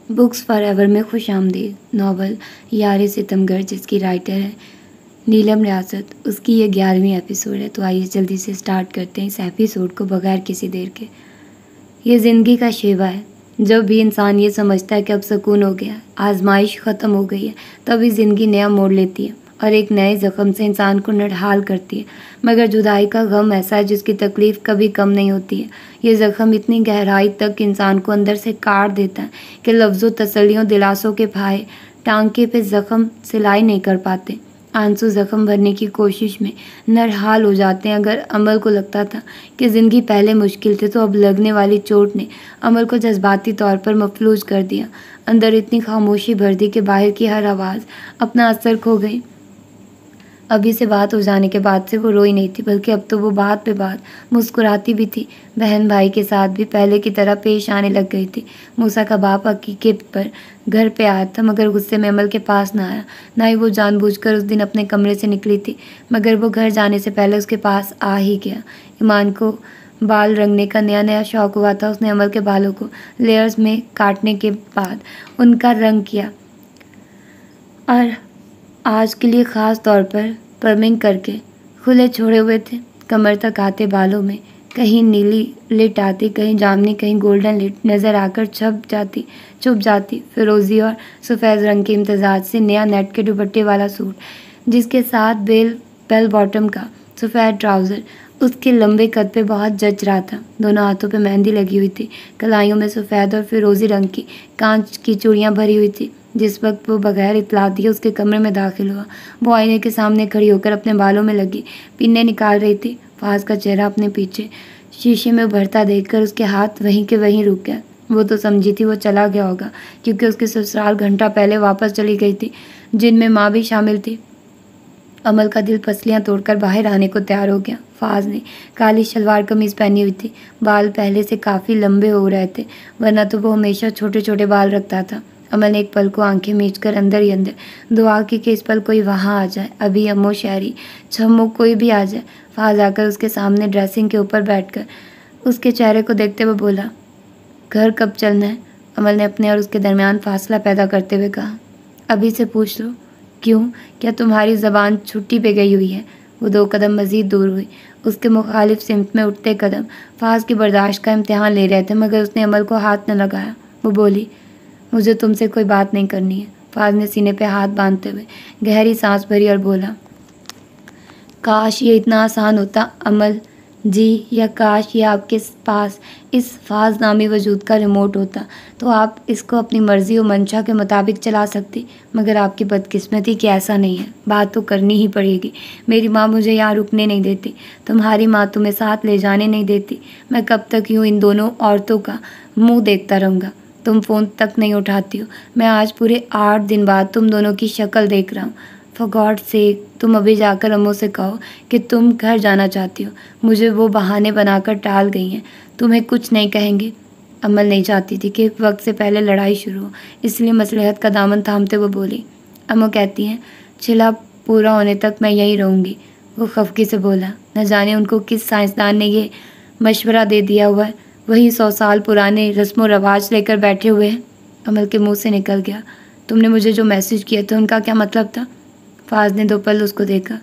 Books forever में खुशामदीद novel यार सितमगर, जिसकी राइटर है नीलम रियासत। उसकी ये 11वीं एपिसोड है। तो आइए जल्दी से स्टार्ट करते हैं इस एपिसोड को बगैर किसी देर के। ये ज़िंदगी का शेवा है। जब भी इंसान ये समझता है कि अब सुकून हो गया, आजमाइश ख़त्म हो गई है, तभी ज़िंदगी नया मोड़ लेती है और एक नए ज़ख्म से इंसान को नढाल करती है। मगर जुदाई का गम ऐसा है जिसकी तकलीफ़ कभी कम नहीं होती है। ये ज़ख्म इतनी गहराई तक इंसान को अंदर से काट देता है कि लफ्ज़ों, तसल्लियों, दिलासों के फाहे टांके पे ज़ख्म सिलाई नहीं कर पाते। आंसू ज़ख्म भरने की कोशिश में नरहाल हो जाते हैं। अगर अमल को लगता था कि ज़िंदगी पहले मुश्किल थी, तो अब लगने वाली चोट ने अमल को जज्बाती तौर पर मफलूज कर दिया। अंदर इतनी खामोशी भर दी कि बाहर की हर आवाज़ अपना असर खो गई। अभी से बात हो जाने के बाद से वो रोई नहीं थी, बल्कि अब तो वो बात पे बात मुस्कुराती भी थी। बहन भाई के साथ भी पहले की तरह पेश आने लग गई थी। मूसा का बाप अकीक़त पर घर पे आया था, मगर गुस्से में अमल के पास ना आया। ना ही वो जानबूझकर उस दिन अपने कमरे से निकली थी, मगर वो घर जाने से पहले उसके पास आ ही गया। ईमान को बाल रंगने का नया नया शौक़ हुआ था। उसने अमल के बालों को लेयर्स में काटने के बाद उनका रंग किया और आज के लिए ख़ास तौर पर परमिंग करके खुले छोड़े हुए थे। कमर तक आते बालों में कहीं नीली लिट आती, कहीं जामनी, कहीं गोल्डन लिट नज़र आकर छुप जाती। फिरोज़ी और सफ़ेद रंग के इम्तजाज से नया नेट के दुपट्टे वाला सूट, जिसके साथ बेल बॉटम का सफ़ेद ट्राउज़र उसके लंबे कद पे बहुत जच रहा था। दोनों हाथों पे मेहंदी लगी हुई थी। कलाइयों में सफ़ेद और फिरोज़ी रंग की कांच की चूड़ियाँ भरी हुई थी। जिस वक्त वो बगैर इत्तला दिए उसके कमरे में दाखिल हुआ, वो आईने के सामने खड़ी होकर अपने बालों में लगी पिन्ने निकाल रही थी। फाज का चेहरा अपने पीछे शीशे में उभरता देखकर उसके हाथ वहीं के वहीं रुक गया। वो तो समझी थी वो चला गया होगा, क्योंकि उसकी ससुराल घंटा पहले वापस चली गई थी, जिनमें माँ भी शामिल थी। अमल का दिल पसलियाँ तोड़कर बाहर आने को तैयार हो गया। फाज ने काली शलवार कमीज़ पहनी हुई थी। बाल पहले से काफ़ी लंबे हो रहे थे, वरना तो वो हमेशा छोटे छोटे बाल रखता था। अमल ने एक पल को आंखें मीचकर अंदर ही अंदर दुआ की कि इस पल कोई वहाँ आ जाए, अभी अम्मो, शहरी, छम्मो कोई भी आ जाए। फाज आकर उसके सामने ड्रेसिंग के ऊपर बैठकर उसके चेहरे को देखते हुए बोला, घर कब चलना है? अमल ने अपने और उसके दरमियान फासला पैदा करते हुए कहा, अभी से पूछ लो। क्यों? क्या तुम्हारी ज़बान छुट्टी पे गई हुई है? वो 2 कदम मज़ीद दूर हुई। उसके मुखालिफ सिमत में उठते कदम फाज की बर्दाश्त का इम्तिहान ले रहे थे, मगर उसने अमल को हाथ न लगाया। वो बोली, मुझे तुमसे कोई बात नहीं करनी है। फाज ने सीने पे हाथ बांधते हुए गहरी सांस भरी और बोला, काश ये इतना आसान होता अमल जी, या काश ये आपके पास इस फाज नामी वजूद का रिमोट होता, तो आप इसको अपनी मर्ज़ी और मंशा के मुताबिक चला सकती। मगर आपकी बदकिस्मती कि ऐसा नहीं है। बात तो करनी ही पड़ेगी। मेरी माँ मुझे यहाँ रुकने नहीं देती, तुम्हारी माँ तुम्हें साथ ले जाने नहीं देती। मैं कब तक यूँ इन दोनों औरतों का मुँह देखता रहूँगा? तुम फ़ोन तक नहीं उठाती हो। मैं आज पूरे 8 दिन बाद तुम दोनों की शक्ल देख रहा हूँ। फॉर गॉड सेक, तुम अभी जाकर अम्मू से कहो कि तुम घर जाना चाहती हो। मुझे वो बहाने बनाकर टाल गई हैं। तुम्हें कुछ नहीं कहेंगे। अमल नहीं चाहती थी कि वक्त से पहले लड़ाई शुरू हो, इसलिए मसलहत का दामन थामते हुए बोली, अम्मू कहती हैं छिला पूरा होने तक मैं यहीं रहूँगी। वो खफकी से बोला, न जाने उनको किस साइंसदान ने ये मशवरा दे दिया हुआ है। वही 100 साल पुराने रस्म व रवाज लेकर बैठे हुए हैं। अमल के मुंह से निकल गया, तुमने मुझे जो मैसेज किए थे उनका क्या मतलब था? फाज ने 2 पल उसको देखा।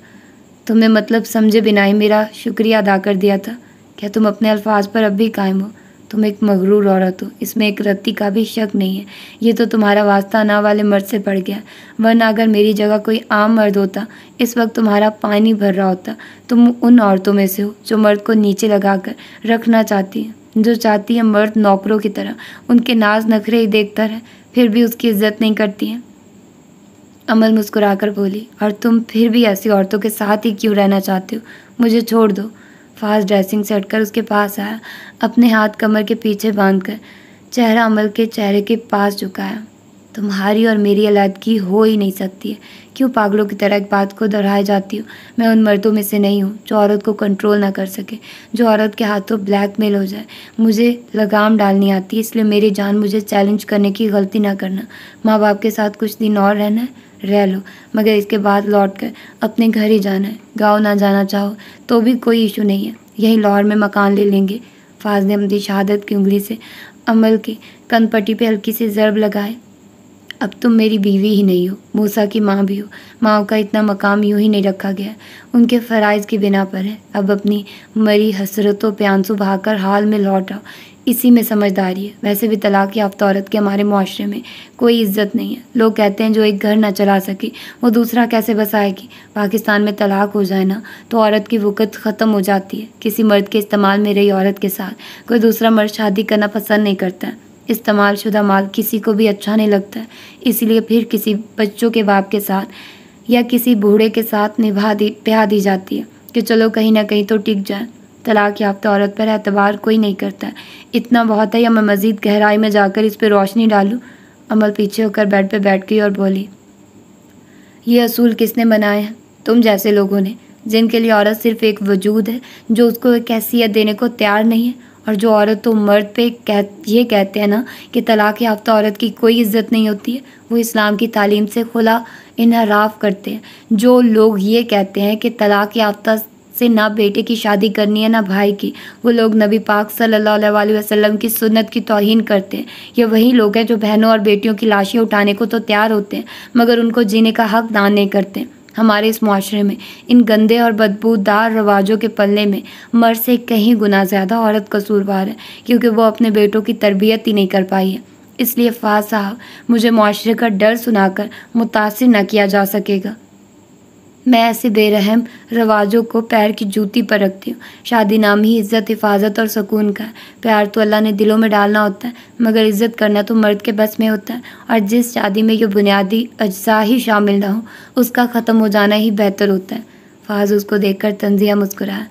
तुमने मतलब समझे बिना ही मेरा शुक्रिया अदा कर दिया था। क्या तुम अपने अल्फाज पर अब भी कायम हो? तुम एक मगरूर औरत हो, इसमें एक रत्ती का भी शक नहीं है। ये तो तुम्हारा वास्ता ना वाले मर्द से पड़ गया, वरना अगर मेरी जगह कोई आम मर्द होता, इस वक्त तुम्हारा पानी भर रहा होता। तुम उन औरतों में से हो जो मर्द को नीचे लगाकर रखना चाहती हैं, जो चाहती है मर्द नौकरों की तरह उनके नाज नखरे ही देखता रहे, फिर भी उसकी इज्जत नहीं करती हैं। अमल मुस्कुराकर बोली, और तुम फिर भी ऐसी औरतों के साथ ही क्यों रहना चाहते हो? मुझे छोड़ दो। फास्ट ड्रेसिंग से हटकर उसके पास आया, अपने हाथ कमर के पीछे बांधकर चेहरा अमल के चेहरे के पास झुकाया। तुम्हारी और मेरी अलग हो ही नहीं सकती है। क्यों पागलों की तरह एक बात को दोहराए जाती हो? मैं उन मर्दों में से नहीं हूँ जो औरत को कंट्रोल ना कर सके, जो औरत के हाथों ब्लैकमेल हो जाए। मुझे लगाम डालनी आती है, इसलिए मेरी जान मुझे चैलेंज करने की गलती ना करना। माँ बाप के साथ कुछ दिन और रहना है, रह लो, मगर इसके बाद लौट कर अपने घर ही जाना है। गाँव ना जाना चाहो तो भी कोई इशू नहीं है, यहीं लाहौर में मकान ले लेंगे। फाज ने अपनी शहादत की उंगली से अमल के कनपट्टी पे हल्की सी ज़रब लगाए। अब तुम मेरी बीवी ही नहीं हो, मूसा की माँ भी हो। माँ का इतना मकाम यूं ही नहीं रखा गया, उनके फ़राइज़ की बिना पर है। अब अपनी मरी हसरतों पे आंसू बहाकर हाल में लौट आओ, इसी में समझदारी है। वैसे भी तलाक याफ्ता औरत के हमारे मुआशरे में कोई इज्जत नहीं है। लोग कहते हैं जो एक घर ना चला सके वो दूसरा कैसे बसाएगी। पाकिस्तान में तलाक हो जाए ना तो औरत की वक़्त ख़त्म हो जाती है। किसी मर्द के इस्तेमाल में रही औरत के साथ कोई दूसरा मर्द शादी करना पसंद नहीं करता है। इस्तेमाल शुदा माल किसी को भी अच्छा नहीं लगता है, इसलिए फिर किसी बच्चों के बाप के साथ या किसी बूढ़े के साथ ब्याह दी जाती है कि चलो कहीं ना कहीं तो टिक जाए। तलाक याफ्ता औरत पर एतबार कोई नहीं करता है। इतना बहुत है या मैं मज़ीद गहराई में जाकर इस पर रोशनी डालूं? अमल पीछे होकर बेड पे बैठ गई और बोली, ये असूल किसने बनाए हैं? तुम जैसे लोगों ने, जिनके लिए औरत सिर्फ एक वजूद है, जो उसको एक हैसियत देने को तैयार नहीं है। और जो औरत तो मर्द पे ये कहते हैं ना कि तलाक याफ्ता औरत की कोई इज्जत नहीं होती है, वो इस्लाम की तालीम से खुला इनहराफ करते हैं। जो लोग ये कहते हैं कि तलाक याफ्ता से ना बेटे की शादी करनी है ना भाई की, वो लोग नबी पाक सल्लल्लाहु अलैहि वसल्लम की सुन्नत की तौहीन करते हैं। ये वही लोग हैं जो बहनों और बेटियों की लाशें उठाने को तो तैयार होते हैं मगर उनको जीने का हक दान नहीं करते। हमारे इस मुआशरे में इन गंदे और बदबूदार रवाजों के पल्ले में मर्द से कहीं गुना ज़्यादा औरत कसूरवार है, क्योंकि वो अपने बेटों की तरबियत ही नहीं कर पाई है। इसलिए फ़ाज़ साहब, मुझे मुआशरे का डर सुनाकर मुतासिर न किया जा सकेगा। मैं ऐसे बेरहम रवाजों को पैर की जूती पर रखती हूँ। शादी नाम ही इज़्ज़त, हिफाजत और सुकून का है। प्यार तो अल्लाह ने दिलों में डालना होता है, मगर इज़्ज़त करना तो मर्द के बस में होता है। और जिस शादी में ये बुनियादी अज्जा ही शामिल ना हो, उसका ख़त्म हो जाना ही बेहतर होता है। फ़ाज़ उसको देखकर तंज़िया मुस्कुराया।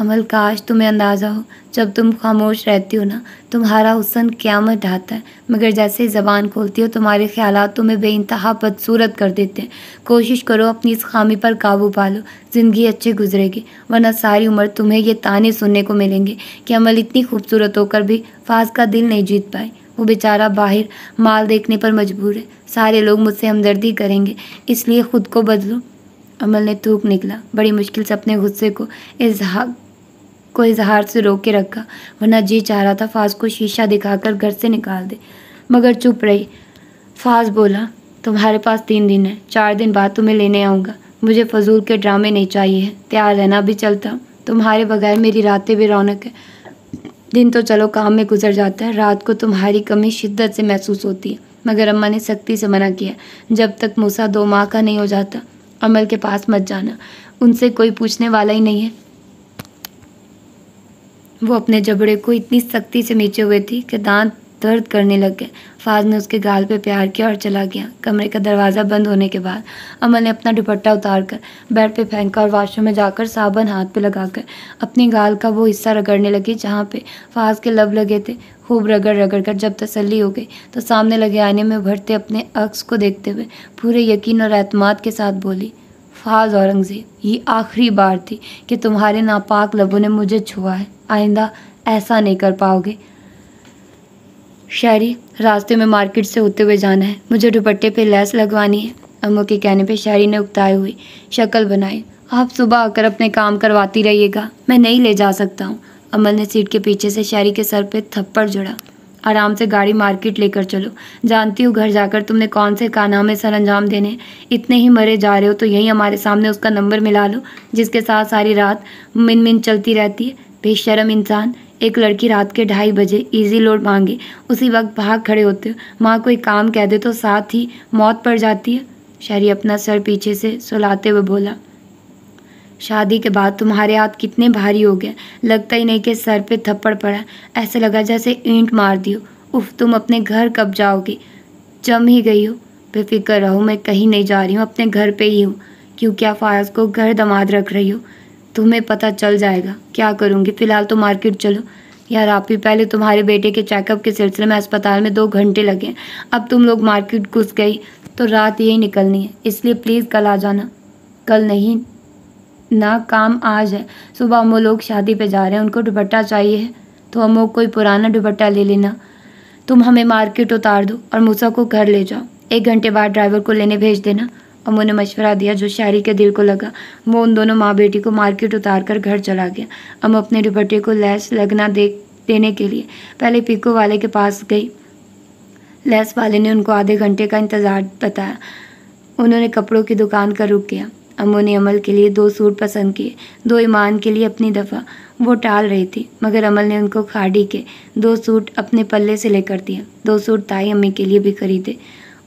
अमल, काश तुम्हें अंदाज़ा हो, जब तुम खामोश रहती हो ना, तुम्हारा हुस्न क़यामत ढाता है, मगर जैसे ही ज़बान खोलती हो तुम्हारे ख़यालात तुम्हें बेइंतहा बदसूरत कर देते हैं। कोशिश करो अपनी इस खामी पर काबू पा लो, ज़िंदगी अच्छी गुजरेगी, वरना सारी उम्र तुम्हें ये ताने सुनने को मिलेंगे कि अमल इतनी खूबसूरत होकर भी फ़ाज़ का दिल नहीं जीत पाई। वो बेचारा बाहर माल देखने पर मजबूर है। सारे लोग मुझसे हमदर्दी करेंगे, इसलिए ख़ुद को बदलो। अमल ने थूक निकला। बड़ी मुश्किल से अपने गुस्से को इजहार से रोक के रखा, वरना जी चाह रहा था फ़ाज़ को शीशा दिखाकर घर से निकाल दे, मगर चुप रही। फ़ाज़ बोला, तुम्हारे पास 3 दिन है, 4 दिन बाद तुम्हें लेने आऊँगा। मुझे फजूल के ड्रामे नहीं चाहिए, तैयार रहना भी चलता। तुम्हारे बगैर मेरी रातें भी रौनक है। दिन तो चलो काम में गुजर जाता है, रात को तुम्हारी कमी शिद्दत से महसूस होती है। मगर अम्मा ने सख्ती से मना किया, जब तक मूसा 2 माह का नहीं हो जाता अमल के पास मत जाना, उनसे कोई पूछने वाला ही नहीं है। वो अपने जबड़े को इतनी सख्ती से मीचे हुए थी कि दांत दर्द करने लग गए। फ़ाज़ ने उसके गाल पे प्यार किया और चला गया। कमरे का दरवाज़ा बंद होने के बाद अमल ने अपना दुपट्टा उतार कर बेड पे फेंका और वॉशरूम में जाकर साबुन हाथ पे लगाकर अपनी गाल का वो हिस्सा रगड़ने लगी जहाँ पे फ़ाज़ के लब लगे थे। खूब रगड़ रगड़ कर जब तसल्ली हो गई तो सामने लगे आईने में उभरते अपने अक्स को देखते हुए पूरे यकीन और एतमाद के साथ बोली, फ़ाज़ औरंगज़ेब, ये आखिरी बार थी कि तुम्हारे नापाक लबों ने मुझे छुआ है। आइंदा ऐसा नहीं कर पाओगे। शायरी, रास्ते में मार्केट से होते हुए जाना है, मुझे दुपट्टे पे लैस लगवानी है। अम्मू के कहने पे शायरी ने उकताई हुई शक्ल बनाई। आप सुबह आकर अपने काम करवाती रहिएगा, मैं नहीं ले जा सकता हूँ। अमल ने सीट के पीछे से शायरी के सर पे थप्पड़ जुड़ा। आराम से गाड़ी मार्केट लेकर चलो, जानती हूँ घर जाकर तुमने कौन से कारनामे सर अंजाम देने। इतने ही मरे जा रहे हो तो यहीं हमारे सामने उसका नंबर मिला लो जिसके साथ सारी रात मिन मिन चलती रहती है। बेशरम इंसान, एक लड़की रात के 2:30 बजे इजी लोड मांगे, उसी वक्त भाग खड़े होते हो। माँ कोई काम कह दे तो साथ ही मौत पड़ जाती है। शायरी अपना सर पीछे से सुलाते हुए बोला, शादी के बाद तुम्हारे हाथ कितने भारी हो गए, लगता ही नहीं कि सर पे थप्पड़ पड़ा, ऐसे लगा जैसे ईंट मार दी हो। उफ, तुम अपने घर कब जाओगी? जम ही गई हो। बेफिक्र रहो, मैं कहीं नहीं जा रही हूँ, अपने घर पे ही हूँ। क्यों, क्या फ़ायज़ को घर दमाद रख रही हो? तुम्हें पता चल जाएगा क्या करूँगी। फ़िलहाल तो मार्केट चलो। यार आप ही, पहले तुम्हारे बेटे के चेकअप के सिलसिले में अस्पताल में 2 घंटे लगे, अब तुम लोग मार्केट घुस गई तो रात यही निकलनी है, इसलिए प्लीज़ कल आ जाना। कल नहीं ना, काम आज है। सुबह अम्मू लोग शादी पे जा रहे हैं, उनको दुपट्टा चाहिए है तो अम्मू कोई पुराना दुपट्टा ले लेना। तुम हमें मार्केट उतार दो और मूसा को घर ले जाओ। 1 घंटे बाद ड्राइवर को लेने भेज देना। अम्मू ने मशवरा दिया जो शायरी के दिल को लगा। वो उन दोनों माँ बेटी को मार्केट उतार कर घर चला गया। अम्मू अपने दुपट्टे को लैस लगना देख देने के लिए पहले पीको वाले के पास गई। लेस वाले ने उनको आधे घंटे का इंतज़ार बताया। उन्होंने कपड़ों की दुकान का रुख किया। अम्मू ने अमल के लिए 2 सूट पसंद किए, 2 ईमान के लिए अपनी दफ़ा। वो टाल रही थी मगर अमल ने उनको खाड़ी के 2 सूट अपने पल्ले से लेकर दिए। 2 सूट ताई अम्मी के लिए भी खरीदे।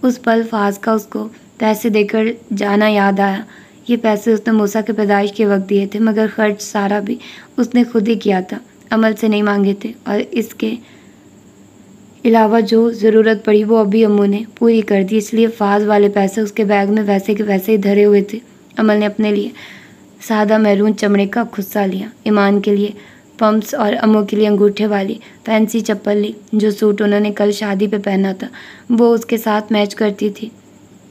उस पल फाज का उसको पैसे देकर जाना याद आया। ये पैसे उसने मूसा के पैदाइश के वक्त दिए थे मगर खर्च सारा भी उसने खुद ही किया था, अमल से नहीं मांगे थे। और इसके अलावा जो ज़रूरत पड़ी वो अभी अम्मू ने पूरी कर दी, इसलिए फाज वाले पैसे उसके बैग में वैसे के वैसे ही धरे हुए थे। अमल ने अपने लिए सादा मैरून चमड़े का खुस्सा लिया, ईमान के लिए पम्प्स और अम्मू के लिए अंगूठे वाली फैंसी चप्पल ली। जो सूट उन्होंने कल शादी पे पहना था वो उसके साथ मैच करती थी।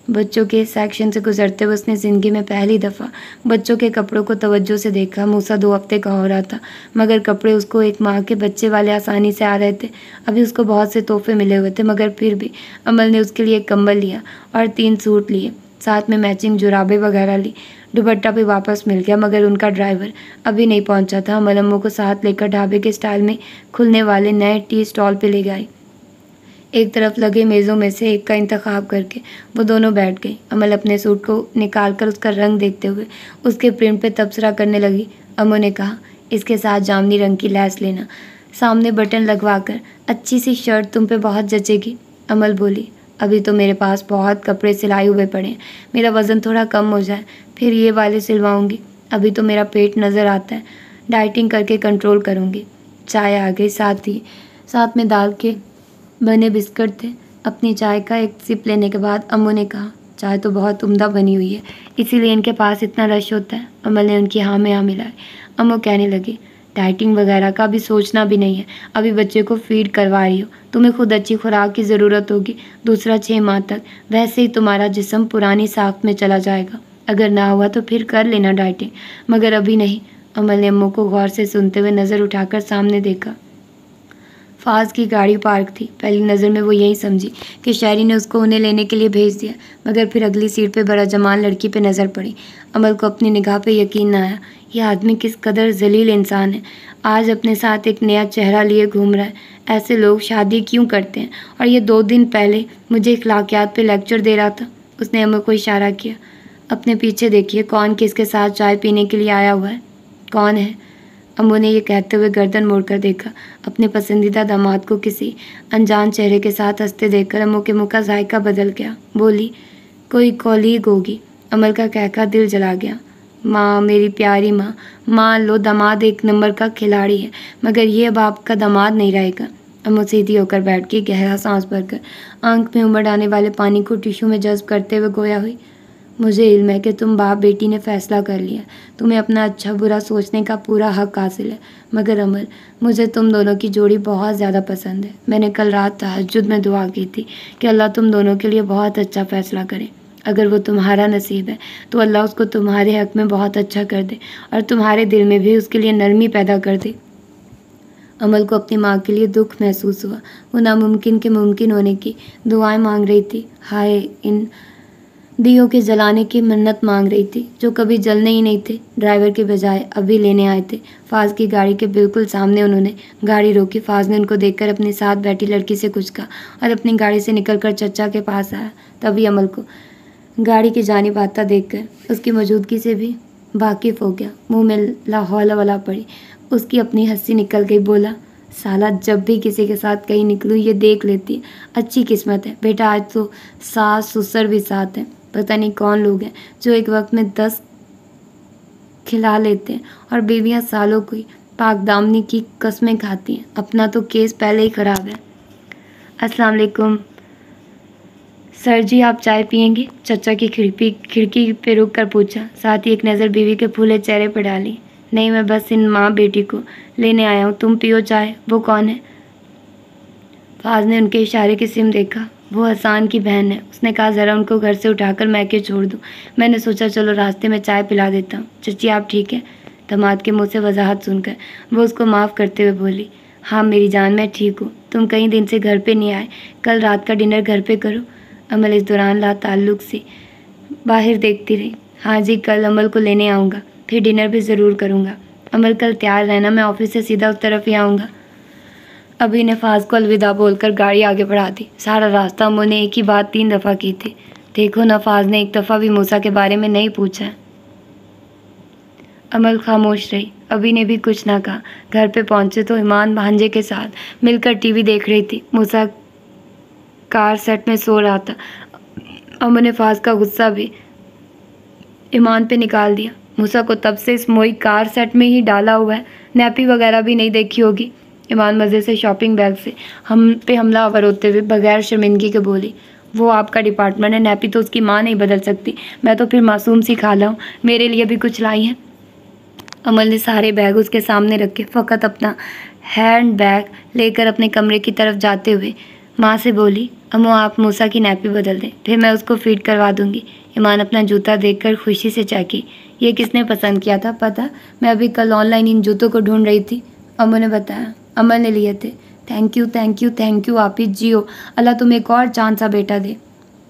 बच्चों के सेक्शन से गुजरते हुए उसने ज़िंदगी में पहली दफ़ा बच्चों के कपड़ों को तवज्जो से देखा। मूसा 2 हफ्ते का हो रहा था मगर कपड़े उसको एक माँ के बच्चे वाले आसानी से आ रहे थे। अभी उसको बहुत से तोहफे मिले हुए थे मगर फिर भी अमल ने उसके लिए एक कंबल लिया और 3 सूट लिए, साथ में मैचिंग जुराबें वगैरह ली। दुपट्टा भी वापस मिल गया मगर उनका ड्राइवर अभी नहीं पहुंचा था। अमल अम्मू को साथ लेकर ढाबे के स्टाइल में खुलने वाले नए टी स्टॉल पे ले गई। एक तरफ लगे मेज़ों में से एक का इंतखाब करके वो दोनों बैठ गई। अमल अपने सूट को निकालकर उसका रंग देखते हुए उसके प्रिंट पे तबसरा करने लगी। अम्मू ने कहा, इसके साथ जामनी रंग की लैस लेना, सामने बटन लगवाकर, अच्छी सी शर्ट तुम पे बहुत जचेगी। अमल बोली, अभी तो मेरे पास बहुत कपड़े सिलाई हुए पड़े हैं, मेरा वज़न थोड़ा कम हो जाए फिर ये वाले सिलवाऊंगी। अभी तो मेरा पेट नज़र आता है, डाइटिंग करके कंट्रोल करूँगी। चाय आ गई, साथ में दाल के बने बिस्किट थे। अपनी चाय का एक सिप लेने के बाद अम्मू ने कहा, चाय तो बहुत उम्दा बनी हुई है, इसीलिए इनके पास इतना रश होता है। अमल ने उनकी हाँ में हाँ मिलाई। अम्मू कहने लगी, डाइटिंग वगैरह का भी सोचना भी नहीं है, अभी बच्चे को फीड करवा रही हो, तुम्हें खुद अच्छी खुराक की ज़रूरत होगी। दूसरा 6 माह तक वैसे ही तुम्हारा जिस्म पुरानी साख्त में चला जाएगा, अगर ना हुआ तो फिर कर लेना डाइटिंग, मगर अभी नहीं। अमल ने अम्मू को गौर से सुनते हुए नज़र उठाकर सामने देखा। फाज की गाड़ी पार्क थी। पहली नज़र में वो यही समझी कि शायरी ने उसको उन्हें लेने के लिए भेज दिया, मगर फिर अगली सीट पे बड़ा जमान लड़की पे नज़र पड़ी। अमल को अपनी निगाह पे यकीन न आया। यह आदमी किस कदर जलील इंसान है, आज अपने साथ एक नया चेहरा लिए घूम रहा है। ऐसे लोग शादी क्यों करते हैं? और ये 2 दिन पहले मुझे इखलाकियात पे लेक्चर दे रहा था। उसने अमल को इशारा किया, अपने पीछे देखिए, कौन किसके साथ चाय पीने के लिए आया हुआ है? कौन है? अम्मू ने यह कहते हुए गर्दन मोड़कर देखा। अपने पसंदीदा दामाद को किसी अनजान चेहरे के साथ हंसते देखकर अम्मू के मुँह का जायका बदल गया। बोली, कोई कॉलीग होगी। अमल का कहका दिल जला गया। माँ, मेरी प्यारी माँ, मान लो दामाद 1 नंबर का खिलाड़ी है, मगर ये अब आपका दामाद नहीं रहेगा। अम्मू सीधी होकर बैठ गई, गहरा सांस भरकर आंख में उमड़ आने वाले पानी को टिश्यू में जज्ब करते हुए गोया हुई, मुझे इल्म है कि तुम बाप बेटी ने फ़ैसला कर लिया, तुम्हें अपना अच्छा बुरा सोचने का पूरा हक हासिल है, मगर अमल, मुझे तुम दोनों की जोड़ी बहुत ज़्यादा पसंद है। मैंने कल रात तहज्जुद में दुआ की थी कि अल्लाह तुम दोनों के लिए बहुत अच्छा फ़ैसला करे। अगर वो तुम्हारा नसीब है तो अल्लाह उसको तुम्हारे हक़ में बहुत अच्छा कर दे और तुम्हारे दिल में भी उसके लिए नरमी पैदा कर दे। अमल को अपनी माँ के लिए दुख महसूस हुआ। वो नामुमकिन के मुमकिन होने की दुआएं मांग रही थी। हाय, इन दियों के जलाने की मन्नत मांग रही थी जो कभी जलने ही नहीं थे। ड्राइवर के बजाय अभी लेने आए थे। फाज की गाड़ी के बिल्कुल सामने उन्होंने गाड़ी रोकी। फाज ने उनको देखकर अपने साथ बैठी लड़की से कुछ कहा और अपनी गाड़ी से निकलकर चचा के पास आया। तभी अमल को गाड़ी की जानिब आता देखकर उसकी मौजूदगी से भी वाकिफ़ हो गया। मुंह में लाहौल वाला पड़ी। उसकी अपनी हंसी निकल गई। बोला, साला जब भी किसी के साथ कहीं निकलूँ ये देख लेती है। अच्छी किस्मत है बेटा, आज तो सास ससुर भी साथ हैं। पता नहीं कौन लोग हैं जो एक वक्त में 10 खिला लेते हैं और बीवियां सालों की पाक दामनी की कस्में खाती हैं। अपना तो केस पहले ही ख़राब है। अस्सलाम वालेकुम सर जी, आप चाय पियेंगे? चचा की खिड़की पे रुक कर पूछा, साथ ही एक नज़र बीवी के फूले चेहरे पर डाली। नहीं, मैं बस इन माँ बेटी को लेने आया हूँ, तुम पियो चाय। वो कौन है? फाज ने उनके इशारे की सिम देखा। वो हसन की बहन है। उसने कहा, ज़रा उनको घर से उठाकर मैके छोड़ दूँ। मैंने सोचा चलो रास्ते में चाय पिला देता हूँ। चची आप ठीक है? दामाद के मुँह से वजाहत सुनकर वो उसको माफ़ करते हुए बोली, हाँ मेरी जान, मैं ठीक हूँ। तुम कई दिन से घर पे नहीं आए, कल रात का डिनर घर पे करो। अमल इस दौरान लाताल्लुक़ से बाहर देखती रही। हाँ जी, कल अमल को लेने आऊँगा, फिर डिनर भी ज़रूर करूँगा। अमल कल तैयार रहना, मैं ऑफिस से सीधा उस तरफ ही आऊँगा। अभी ने फाज को अलविदा बोलकर गाड़ी आगे बढ़ा दी। सारा रास्ता अम्मू ने एक ही बात 3 दफ़ा की थी, देखो ना फाज ने एक दफ़ा भी मूसा के बारे में नहीं पूछा। अमल खामोश रही। अभी ने भी कुछ ना कहा। घर पे पहुंचे तो ईमान भांजे के साथ मिलकर टीवी देख रही थी। मूसा कार सेट में सो रहा था। अम्मू ने फाज का गुस्सा भी ईमान पे निकाल दिया। मूसा को तब से इस मोई कार सेट में ही डाला हुआ है, नैपी वगैरह भी नहीं देखी होगी। ईमान मज़े से शॉपिंग बैग से हम पे हमलावर होते हुए बगैर शर्मिंदगी के बोली, वो आपका डिपार्टमेंट है, नैपी तो उसकी माँ नहीं बदल सकती, मैं तो फिर मासूम सी खाला हूँ, मेरे लिए भी कुछ लाई हैं। अमल ने सारे बैग उसके सामने रखे, फ़कत अपना हैंड बैग लेकर अपने कमरे की तरफ जाते हुए माँ से बोली, अम्मू आप मूसा की नैपी बदल दें, फिर मैं उसको फीड करवा दूँगी। ईमान अपना जूता देखकर खुशी से चौंकी। ये किसने पसंद किया था पता? मैं अभी कल ऑनलाइन इन जूतों को ढूंढ रही थी, अम्मू ने बताया। अमल ने लिए थे। Thank you thank you thank you आप ही जियो, अल्लाह तुम्हें एक और चांद सा बेटा दे।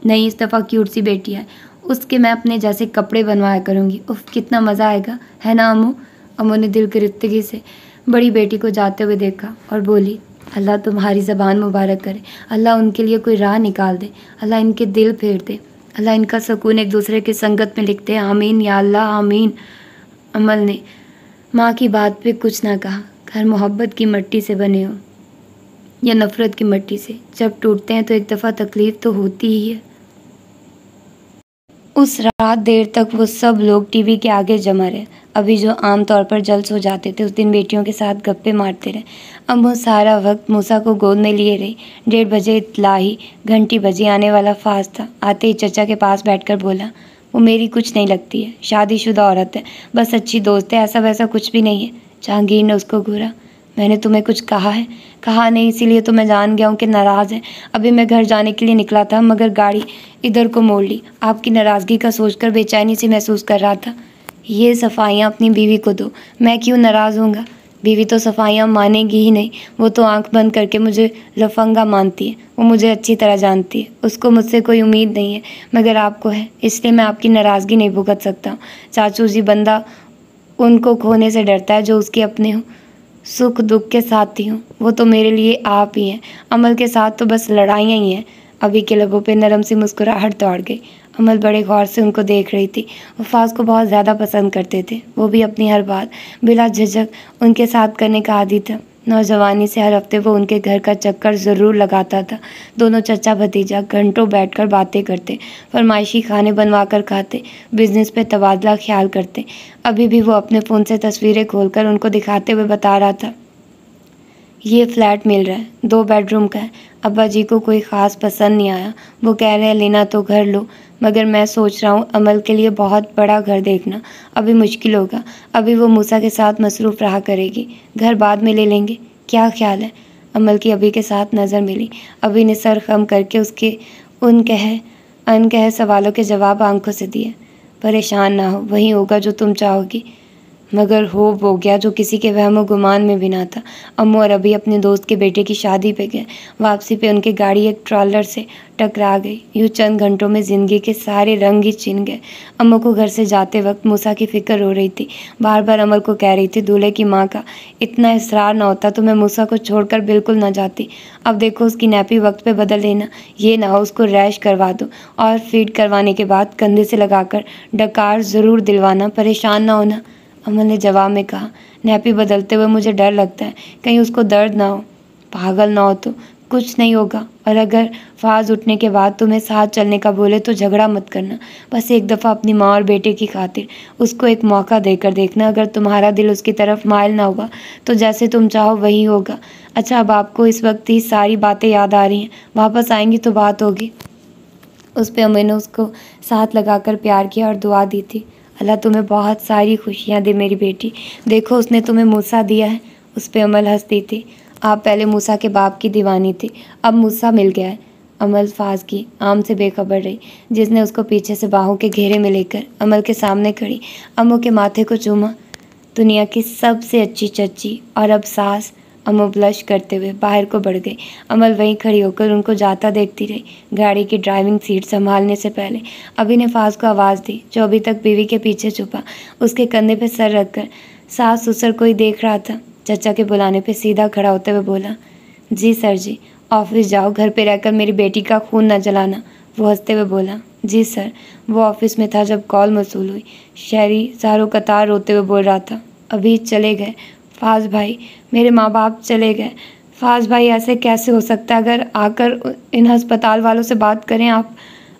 नहीं, इस दफ़ा क्यूट सी बेटी है, उसके मैं अपने जैसे कपड़े बनवाया करूँगी। उफ कितना मज़ा आएगा, है ना अम्मू? अम्मू ने दिल की रिश्तगी से बड़ी बेटी को जाते हुए देखा और बोली, अल्लाह तुम्हारी ज़बान मुबारक करे, अल्लाह उनके लिए कोई राह निकाल दे, अल्लाह इनके दिल फेर दे, अल्लाह इनका सुकून एक दूसरे की संगत में लिखते हैं, आमीन या अल्लाह आमीन। अमल ने माँ की बात पे कुछ ना कहा। घर मोहब्बत की मिट्टी से बने हो या नफ़रत की मिट्टी से, जब टूटते हैं तो एक दफ़ा तकलीफ़ तो होती ही है। उस रात देर तक वो सब लोग टीवी के आगे जमा रहे। अभी जो आम तौर पर जल्द सो जाते थे, उस दिन बेटियों के साथ गप्पे मारते रहे। अब वो सारा वक्त मूसा को गोद में लिए रही। 1:30 बजे इत्लाही घंटी बजी, आने वाला फाज था। आते ही चचा के पास बैठकर बोला, वो मेरी कुछ नहीं लगती है, शादीशुदा औरत है, बस अच्छी दोस्त है, ऐसा वैसा कुछ भी नहीं है। जहांगीर ने उसको घूरा। मैंने तुम्हें कुछ कहा है? कहा नहीं, इसीलिए तो मैं जान गया हूँ कि नाराज़ है। अभी मैं घर जाने के लिए निकला था, मगर गाड़ी इधर को मोड़ ली। आपकी नाराज़गी का सोचकर बेचैनी सी महसूस कर रहा था। ये सफाइयाँ अपनी बीवी को दो, मैं क्यों नाराज़ होऊंगा? बीवी तो सफाइयाँ मानेगी ही नहीं, वो तो आंख बंद करके मुझे लफंगा मानती है। वो मुझे अच्छी तरह जानती है, उसको मुझसे कोई उम्मीद नहीं है, मगर आपको है, इसलिए मैं आपकी नाराज़गी नहीं भुगत सकता। चाचू जी, बंदा उनको खोने से डरता है जो उसके अपने हों, सुख दुख के साथी हूँ। वो तो मेरे लिए आप ही हैं। अमल के साथ तो बस लड़ाइयाँ ही हैं। अभी के लबों पे नरम सी मुस्कुराहट दौड़ गई। अमल बड़े गौर से उनको देख रही थी। वो फाज को बहुत ज़्यादा पसंद करते थे। वो भी अपनी हर बात बिला झिझक उनके साथ करने का आदी था। नौजवानी से हर हफ्ते वो उनके घर का चक्कर ज़रूर लगाता था। दोनों चचा भतीजा घंटों बैठकर बातें करते, फरमाइशी खाने बनवा कर खाते, बिजनेस पे तबादला ख्याल करते। अभी भी वो अपने फ़ोन से तस्वीरें खोलकर उनको दिखाते हुए बता रहा था, ये फ्लैट मिल रहा है, 2 बेडरूम का है। अब्बा जी को कोई ख़ास पसंद नहीं आया, वो कह रहे हैं लेना तो घर लो, मगर मैं सोच रहा हूँ अमल के लिए बहुत बड़ा घर देखना अभी मुश्किल होगा। अभी वो मूसा के साथ मसरूफ़ रहा करेगी, घर बाद में ले लेंगे, क्या ख्याल है? अमल की अभी के साथ नज़र मिली। अभी ने सर खम करके उसके अनकहे सवालों के जवाब आंखों से दिए। परेशान ना हो, वही होगा जो तुम चाहोगी। मगर हो गया जो किसी के वहमो गुमान में भी ना था। अम्मू और अभी अपने दोस्त के बेटे की शादी पे गए। वापसी पे उनकी गाड़ी एक ट्रॉलर से टकरा गई। यूँ चंद घंटों में ज़िंदगी के सारे रंग ही छिन गए। अम्मू को घर से जाते वक्त मूसा की फ़िक्र हो रही थी। बार बार अमल को कह रही थी, दूल्हे की माँ का इतना इसरार ना होता तो मैं मूसा को छोड़कर बिल्कुल ना जाती। अब देखो उसकी नैपी वक्त पे बदल लेना, ये ना हो उसको रैश करवा दो, और फीड करवाने के बाद कंधे से लगाकर डकार ज़रूर दिलवाना, परेशान ना होना। अमल ने जवाब में कहा, नैपी बदलते हुए मुझे डर लगता है, कहीं उसको दर्द ना हो। पागल ना हो तो कुछ नहीं होगा, और अगर फाज उठने के बाद तुम्हें साथ चलने का बोले तो झगड़ा मत करना। बस एक दफ़ा अपनी माँ और बेटे की खातिर उसको एक मौका देकर देखना। अगर तुम्हारा दिल उसकी तरफ माइल ना हुआ तो जैसे तुम चाहो वही होगा। अच्छा, अब आपको इस वक्त ही सारी बातें याद आ रही हैं, वापस आएंगी तो बात होगी। उस पर अम्मी ने उसको साथ लगाकर प्यार किया और दुआ दी थी, अल्लाह तुम्हें बहुत सारी खुशियाँ दे मेरी बेटी। देखो उसने तुम्हें मूसा दिया है। उस पर अमल हंसती थी। आप पहले मूसा के बाप की दीवानी थी, अब मूसा मिल गया है। अमल फाज की आम से बेखबर रही, जिसने उसको पीछे से बाहों के घेरे में लेकर अमल के सामने खड़ी अम्मू के माथे को चूमा। दुनिया की सबसे अच्छी चच्ची और अब सास। अम्मू ब्लश करते हुए बाहर को बढ़ गई। अमल वहीं खड़ी होकर उनको जाता देखती रही। गाड़ी की ड्राइविंग सीट संभालने से पहले अभी ने फाज को आवाज़ दी, जो अभी तक बीवी के पीछे छुपा उसके कंधे पे सर रखकर सास ससुर को ही देख रहा था। चचा के बुलाने पे सीधा खड़ा होते हुए बोला, जी सर जी। ऑफिस जाओ, घर पे रहकर मेरी बेटी का खून न जलाना, वो हंसते हुए बोला। जी सर। वो ऑफिस में था जब कॉल मौसूल हुई। शहरी चारों कतार रोते हुए बोल रहा था। अभी चले गए फाज भाई, मेरे माँ बाप चले गए। फाज भाई ऐसे कैसे हो सकता है? अगर आकर इन अस्पताल वालों से बात करें आप।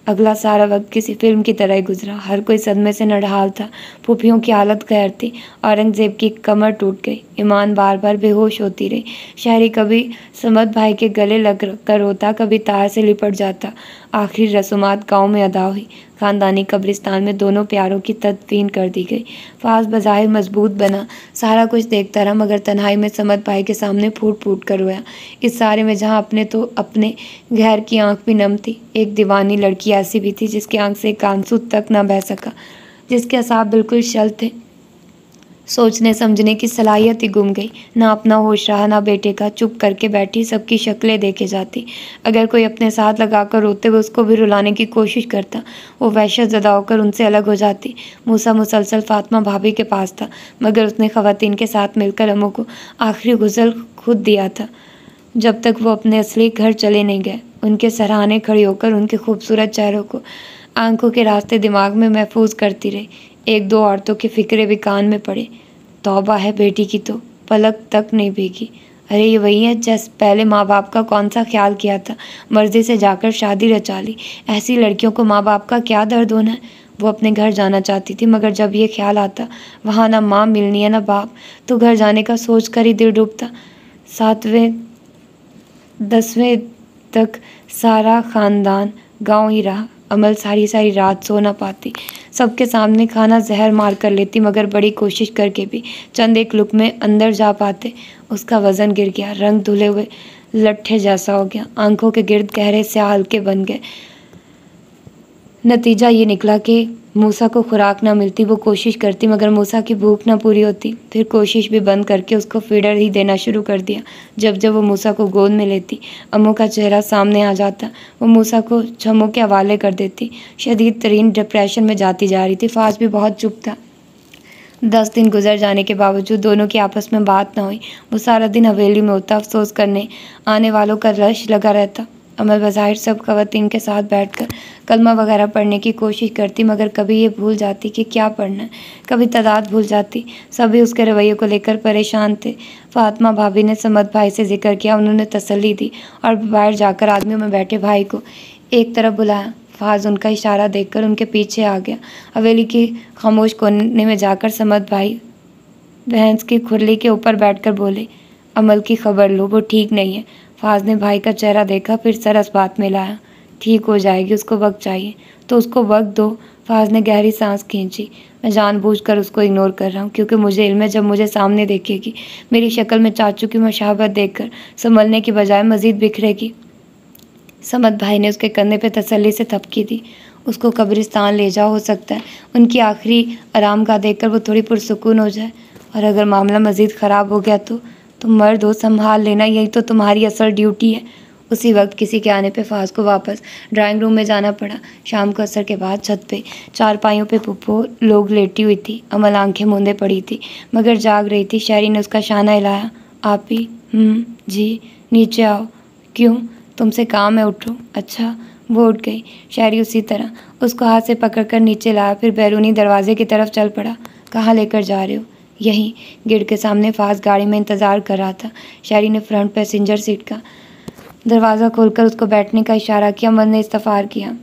अगला सारा वक्त किसी फिल्म की तरह ही गुजरा। हर कोई सदमे से नढाल था। फूफियों की हालत कहर थी। औरंगजेब की कमर टूट गई। ईमान बार बार बेहोश होती रही। शहरी कभी समद भाई के गले लग कर रोता, कभी तार से लिपट जाता। आखिरी रसूमात गांव में अदा हुई। खानदानी कब्रिस्तान में दोनों प्यारों की तदफीन कर दी गई। फाज बज़ाहिर मजबूत बना, सारा कुछ देखता रहा, मगर तन्हाई में समद भाई के सामने फूट फूट कर रोया। इस सारे में जहाँ अपने तो अपने गैर की आंख भी नम थी। एक दीवानी लड़की ऐसी भी थी जिसकी आंख से एक आंसू तक न बह सका, जिसके असाब बिल्कुल शल थे। सोचने समझने की सलाहियत ही गुम गई। ना अपना होश रहा, ना बेटे का। चुप करके बैठी, सबकी शक्लें देखे जाती। अगर कोई अपने साथ लगाकर रोते हुए उसको भी रुलाने की कोशिश करता, वो वहशत ज़दा होकर उनसे अलग हो जाती। मूसा मुसलसल फातिमा भाभी के पास था, मगर उसने ख़वातीन के साथ मिलकर अम्मू को आखिरी गुज़ल खुद दिया था, जब तक वो अपने असली घर चले नहीं गए। उनके सराहने खड़ी होकर उनके खूबसूरत चेहरों को आंखों के रास्ते दिमाग में महफूज करती रही। एक दो औरतों के फिक्रे भी कान में पड़े। तौबा है बेटी की तो पलक तक नहीं भीगी। अरे ये वही है जैसे पहले माँ बाप का कौन सा ख्याल किया था, मर्जी से जाकर शादी रचा ली। ऐसी लड़कियों को माँ बाप का क्या दर्द होना है। वो अपने घर जाना चाहती थी, मगर जब ये ख्याल आता वहाँ ना माँ मिलनी है ना बाप, तो घर जाने का सोच कर ही दिल डूबता। 7वें 10वें तक सारा ख़ानदान गांव ही रहा। अमल सारी सारी रात सो ना पाती। सबके सामने खाना जहर मार कर लेती, मगर बड़ी कोशिश करके भी चंद एक लुक में अंदर जा पाते उसका वज़न गिर गया, रंग धुले हुए लट्ठे जैसा हो गया। आंखों के गिर्द गहरे स्याह हल्के बन गए। नतीजा ये निकला कि मूसा को खुराक ना मिलती। वो कोशिश करती, मगर मूसा की भूख ना पूरी होती। फिर कोशिश भी बंद करके उसको फीडर ही देना शुरू कर दिया। जब जब वो मूसा को गोद में लेती, अम्मू का चेहरा सामने आ जाता। वो मूसा को छम्मू के हवाले कर देती। शदीद तरीन डिप्रेशन में जाती जा रही थी। फाज भी बहुत चुप था। 10 दिन गुजर जाने के बावजूद दोनों की आपस में बात ना हुई। वो सारा दिन हवेली में होता, अफसोस करने आने वालों का रश लगा रहता। अमल बज़ाहिर सब ख़वातीन के साथ बैठकर कलमा वगैरह पढ़ने की कोशिश करती, मगर कभी ये भूल जाती कि क्या पढ़ना है, कभी तादाद भूल जाती। सभी उसके रवैये को लेकर परेशान थे। फातिमा भाभी ने समद भाई से जिक्र किया, उन्होंने तसल्ली दी और बाहर जाकर आदमियों में बैठे भाई को एक तरफ बुलाया। फाज उनका इशारा देखकर उनके पीछे आ गया। हवेली की खामोश कोने में जाकर समद भाई भैंस की खुरली के ऊपर बैठकर बोले, अमल की खबर लो, वो ठीक नहीं है। फाज ने भाई का चेहरा देखा, फिर सरस बात में लाया। ठीक हो जाएगी, उसको वक्त चाहिए तो उसको वक्त दो। फाज ने गहरी सांस खींची। मैं जानबूझकर उसको इग्नोर कर रहा हूँ, क्योंकि मुझे इल्म है जब मुझे सामने देखेगी, मेरी शक्ल में चाचू की मुशाबहत देखकर संभलने की बजाय मज़ीद बिखरेगी। समद भाई ने उसके कंधे पे तसल्ली से थपकी दी। उसको कब्रिस्तान ले जाओ, हो सकता है उनकी आखिरी आरामगाह देखकर वो थोड़ी पुरसुकून हो जाए। और अगर मामला मज़ीद ख़राब हो गया तो तुम मर्द हो, संभाल लेना, यही तो तुम्हारी असल ड्यूटी है। उसी वक्त किसी के आने पे फाज को वापस ड्राइंग रूम में जाना पड़ा। शाम को असर के बाद छत पे चारपाइयों पे पुप्पो लोग लेटी हुई थी। अमल आंखें मूंदे पड़ी थी, मगर जाग रही थी। शहरी ने उसका शाना हिलाया। आप ही? जी। नीचे आओ। क्यों? तुमसे काम है, उठो। अच्छा। वो उठ गई। शहरी उसी तरह उसको हाथ से पकड़कर नीचे लाया, फिर बैरूनी दरवाजे की तरफ चल पड़ा। कहाँ लेकर जा रहे हो? यहीं। गेट के सामने फाज गाड़ी में इंतज़ार कर रहा था। शहरी ने फ्रंट पैसेंजर सीट का दरवाज़ा खोलकर उसको बैठने का इशारा किया। अमल ने इस्तफार किया।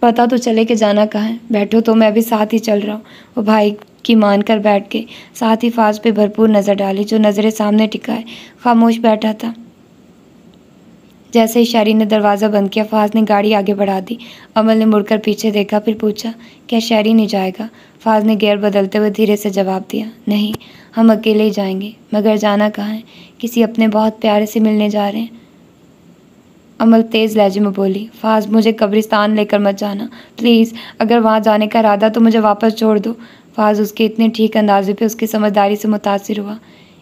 पता तो चले कि जाना कहाँ है। बैठो तो मैं भी साथ ही चल रहा हूँ। वो भाई की मान कर बैठ गई। साथ ही फाज पे भरपूर नज़र डाली, जो नज़रें सामने टिकाए खामोश बैठा था। जैसे ही शहरी ने दरवाज़ा बंद किया, फाज ने गाड़ी आगे बढ़ा दी। अमल ने मुड़कर पीछे देखा, फिर पूछा, क्या शहरी नहीं जाएगा? फाज ने गियर बदलते हुए धीरे से जवाब दिया, नहीं, हम अकेले ही जाएंगे। मगर जाना कहाँ है? किसी अपने बहुत प्यारे से मिलने जा रहे हैं। अमल तेज़ लहजे में बोली, फाज मुझे कब्रिस्तान लेकर मत जाना प्लीज़। अगर वहाँ जाने का इरादा तो मुझे वापस छोड़ दो। फाज उसके इतने ठीक अंदाजे पे उसकी समझदारी से मुतासिर हुआ।